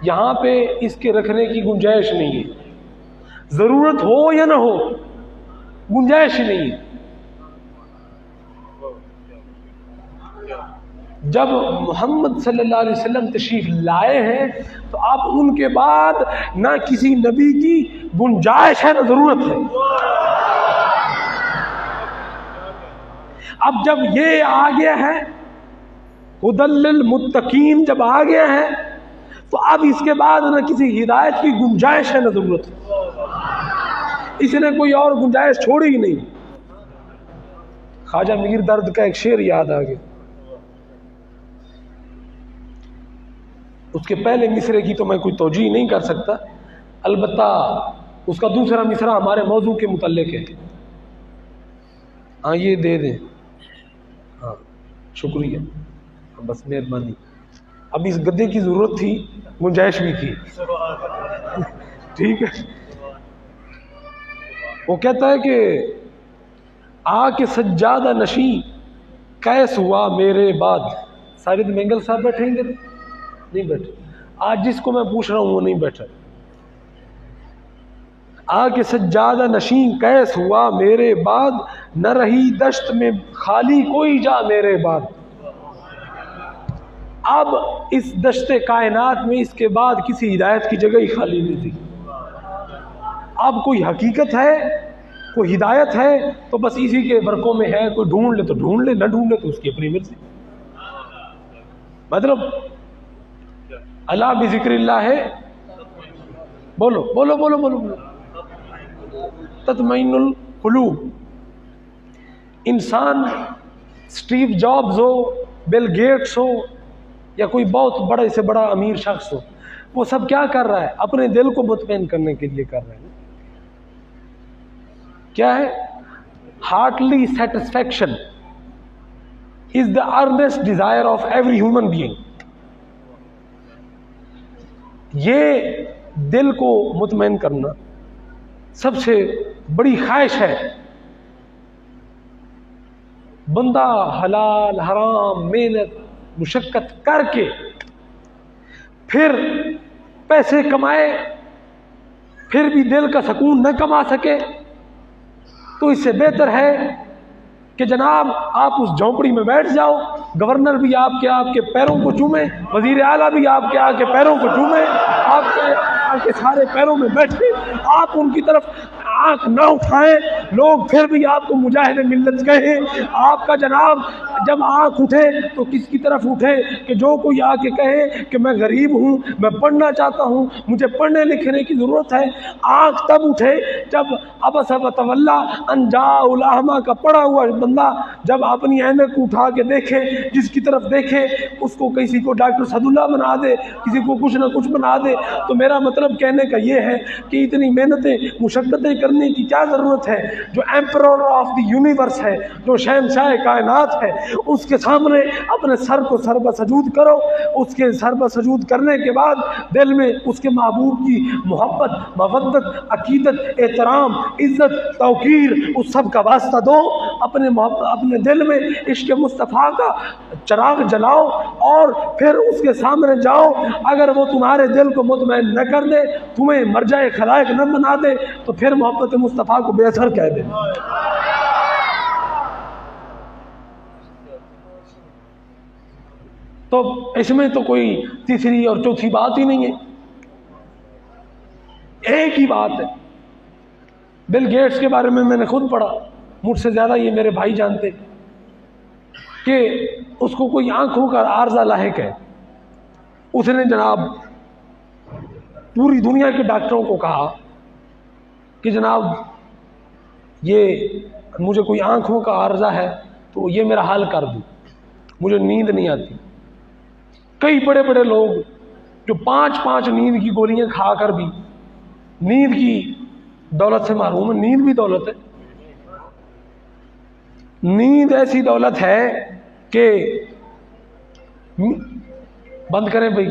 یہاں پہ اس کے رکھنے کی گنجائش نہیں ہے، ضرورت ہو یا نہ ہو گنجائش ہی نہیں ہے۔ جب محمد صلی اللہ علیہ وسلم تشریف لائے ہیں تو اب ان کے بعد نہ کسی نبی کی گنجائش ہے نہ ضرورت ہے۔ اب جب یہ آ گیا ہے ہدی للمتقین، جب آ گیا ہے تو اب اس کے بعد نہ کسی ہدایت کی گنجائش ہے نہ ضرورت ہے، اس نے کوئی اور گنجائش چھوڑی ہی نہیں۔ خواجہ میر درد کا ایک شعر یاد آ گیا، اس کے پہلے مصرے کی تو میں کوئی توجیہ نہیں کر سکتا، البتہ اس کا دوسرا مصرع ہمارے موضوع کے متعلق ہے۔ ہاں یہ دے دیں، ہاں شکریہ، بس مہربانی۔ اب اس گدے کی ضرورت تھی، گنجائش بھی تھی، ٹھیک ہے۔ وہ کہتا ہے کہ آ کے سجادہ نشیں کیس ہوا میرے بعد، ساجد مینگل صاحب بیٹھیں گے؟ نہیں بیٹھے، آج جس کو میں پوچھ رہا ہوں وہ نہیں بیٹھا۔ آ کے سجادہ نشین کیس ہوا میرے بعد، نہ رہی دشت میں خالی کوئی جا میرے بعد۔ اب اس دشت کائنات میں اس کے بعد کسی ہدایت کی جگہ ہی خالی نہیں تھی۔ اب کوئی حقیقت ہے، کوئی ہدایت ہے تو بس اسی کے برقوں میں ہے، کوئی ڈھونڈ لے تو ڈھونڈ لے، نہ ڈھونڈ لے تو اس کی اپنی مرضی۔ مطلب اللہ بذکر اللہ ہے، بولو بولو بولو بولو بولو، تطمئن القلوب۔ انسان اسٹیو جابز ہو، بل گیٹس ہو، یا کوئی بہت بڑے سے بڑا امیر شخص ہو، وہ سب کیا کر رہا ہے؟ اپنے دل کو مطمئن کرنے کے لیے کر رہے ہیں۔ کیا ہے؟ Heartily satisfaction is the earnest desire of every human being. یہ دل کو مطمئن کرنا سب سے بڑی خواہش ہے۔ بندہ حلال حرام محنت مشقت کر کے پھر پیسے کمائے، پھر بھی دل کا سکون نہ کما سکے، تو اس سے بہتر ہے کہ جناب آپ اس جھونپڑی میں بیٹھ جاؤ، گورنر بھی آپ کے پیروں کو چومے، وزیر اعلیٰ بھی آپ کے پیروں کو چومے، آپ کے سارے پیروں میں بیٹھے، آپ ان کی طرف آنکھ نہ اٹھائیں، لوگ پھر بھی آپ کو مجاہد ملت کہیں۔ آپ کا جناب جب آنکھ اٹھے تو کس کی طرف اٹھے کہ جو کوئی آ کے کہے کہ میں غریب ہوں، میں پڑھنا چاہتا ہوں، مجھے پڑھنے لکھنے کی ضرورت ہے۔ آنکھ تب اٹھے جب عبس وتولی ان جاءہ الاعمی کا پڑا ہوا بندہ جب اپنی عینک اٹھا کے دیکھے، جس کی طرف دیکھے اس کو کسی کو ڈاکٹر سعد اللہ بنا دے، کسی کو کچھ نہ کچھ بنا دے۔ تو میرا مطلب کہنے کا یہ ہے کہ اتنی محنتیں مشقتیں کرنے کی کیا ضرورت ہے؟ جو ایمپرور آف دی یونیورس ہے، جو شہنشاہ کائنات ہے، اس کے سامنے اپنے سر کو سربہ سجود کرو۔ اس کے سربہ سجود کرنے کے بعد دل میں اس کے محبوب کی محبت، مودت، عقیدت، احترام، عزت، توقیر، اس سب کا واسطہ دو۔ اپنے دل میں عشق مصطفیٰ کا چراغ جلاؤ اور پھر اس کے سامنے جاؤ۔ اگر وہ تمہارے دل کو مطمئن نہ کر دے، تمہیں مرجع خلائق نہ بنا دے، تو پھر محبت مصطفیٰ کو بے اثر کہہ دے۔ تو اس میں تو کوئی تیسری اور چوتھی بات ہی نہیں ہے، ایک ہی بات ہے۔ بل گیٹس کے بارے میں نے خود پڑھا، مجھ سے زیادہ یہ میرے بھائی جانتے کہ اس کو کوئی آنکھوں کا عارضہ لاحق ہے۔ اس نے جناب پوری دنیا کے ڈاکٹروں کو کہا کہ جناب یہ مجھے کوئی آنکھوں کا عارضہ ہے تو یہ میرا حل کر دو، مجھے نیند نہیں آتی۔ کئی بڑے بڑے لوگ جو 5 نیند کی گولیاں کھا کر بھی نیند کی دولت سے محروم ہے۔ نیند بھی دولت ہے، نیند ایسی دولت ہے کہ بند کریں بھائی،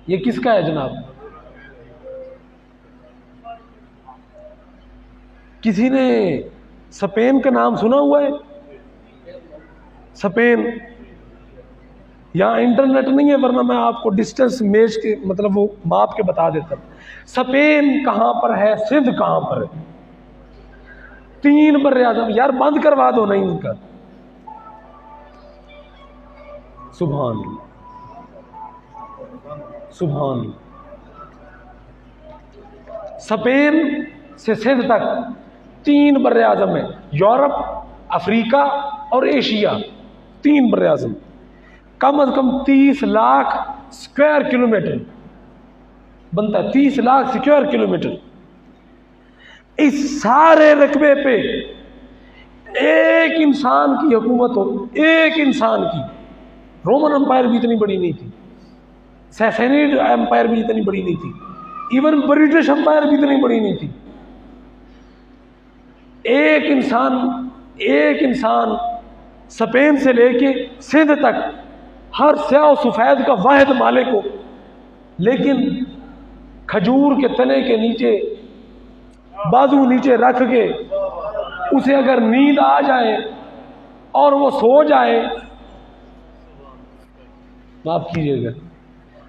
یہ کس کا ہے جناب؟ کسی نے اسپین کا نام سنا ہوا ہے؟ اسپین، یہاں انٹرنیٹ نہیں ہے ورنہ میں آپ کو ڈسٹینس میج کے مطلب وہ ماپ کے بتا دیتا ہوں۔ اسپین کہاں پر ہے؟ سندھ کہاں پر ہے؟ 3 براعظم، یار بند کروا دو نہیں ان کا۔ سبحان اللہ سبحان اللہ۔ اسپین سے سندھ تک 3 براعظم ہیں، یورپ، افریقہ اور ایشیا، 3 براعظم، کم از کم 30 لاکھ اسکوائر کلومیٹر بنتا ہے، 30 لاکھ اسکوائر کلومیٹر۔ اس سارے رقبے پہ ایک انسان کی حکومت ہو، ایک انسان کی۔ رومن امپائر بھی اتنی بڑی نہیں تھی، سیسینیڈ امپائر بھی اتنی بڑی نہیں تھی، ایون برٹش امپائر بھی اتنی بڑی نہیں تھی۔ ایک انسان اسپین سے لے کے سندھ تک ہر سیاہ و سفید کا واحد مالک ہو، لیکن کھجور کے تنے کے نیچے بازو نیچے رکھ کے اسے اگر نیند آ جائے اور وہ سو جائے، معاف کیجیے گا،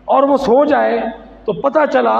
اور وہ سو جائے تو پتہ چلا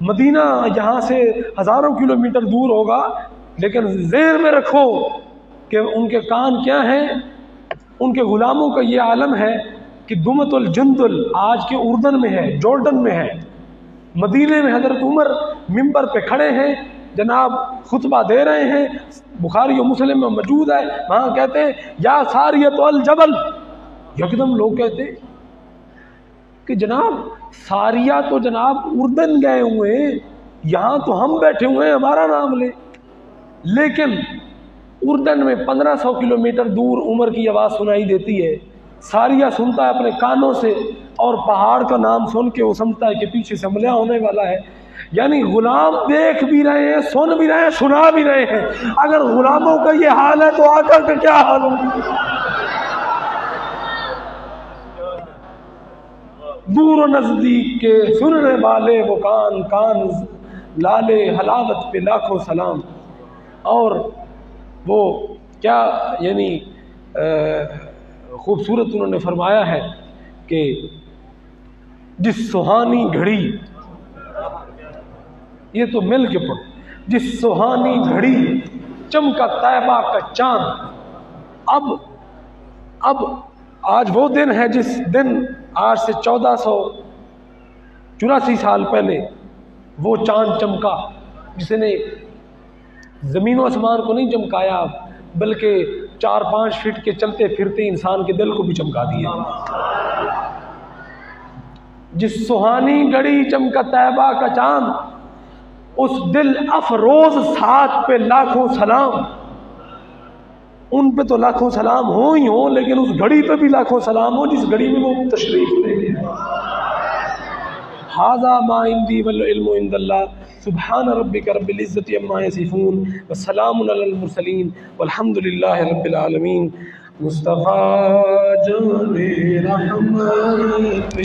مدینہ یہاں سے ہزاروں کلومیٹر دور ہوگا، لیکن ذہن میں رکھو کہ ان کے کان کیا ہیں، ان کے غلاموں کا یہ عالم ہے کہ دمت الجندل آج کے اردن میں ہے، جورڈن میں ہے۔ مدینے میں حضرت عمر ممبر پہ کھڑے ہیں، جناب خطبہ دے رہے ہیں، بخاری و مسلم میں موجود ہے، وہاں کہتے ہیں یا ساریۃ الجبل، یکدم لوگ کہتے ہیں کہ جناب ساریہ تو جناب اردن گئے ہوئے ہیں، یہاں تو ہم بیٹھے ہوئے ہیں، ہمارا نام لے۔ لیکن اردن میں 1500 کلومیٹر دور عمر کی آواز سنائی دیتی ہے، ساریہ سنتا ہے اپنے کانوں سے، اور پہاڑ کا نام سن کے وہ سمجھتا ہے کہ پیچھے سے حملہ ہونے والا ہے۔ یعنی غلام دیکھ بھی رہے ہیں، سن بھی رہے ہیں، سنا بھی رہے ہیں۔ اگر غلاموں کا یہ حال ہے تو آقا کا کیا حال ہوگا؟ دور و نزدیک کے سننے والے وہ کان، کان لالے حلاوت پہ لاکھوں سلام۔ اور وہ کیا یعنی خوبصورت انہوں نے فرمایا ہے کہ جس سہانی گھڑی، یہ تو مل کے پڑھ، جس سہانی گھڑی چمکا طیبہ کا چاند۔ اب آج وہ دن ہے جس دن آج سے 1484 سال پہلے وہ چاند چمکا، جس نے زمین و آسمان کو نہیں چمکایا بلکہ 4-5 فٹ کے چلتے پھرتے انسان کے دل کو بھی چمکا دیا۔ جس سہانی گھڑی چمکا طیبہ کا چاند، اس دل افروز ساتھ پہ لاکھوں سلام۔ ان پہ تو لاکھوں سلام ہوں ہی ہوں، لیکن اس گھڑی پہ بھی لاکھوں سلام ہو جس گھڑی میں وہ تشریف لے گئے۔ ھذا ما عندی والعلم عند اللہ، سبحان ربک رب العزۃ عما یصفون وسلام علی المرسلین والحمد للہ رب العالمین۔ مصطفیٰ جان رحمت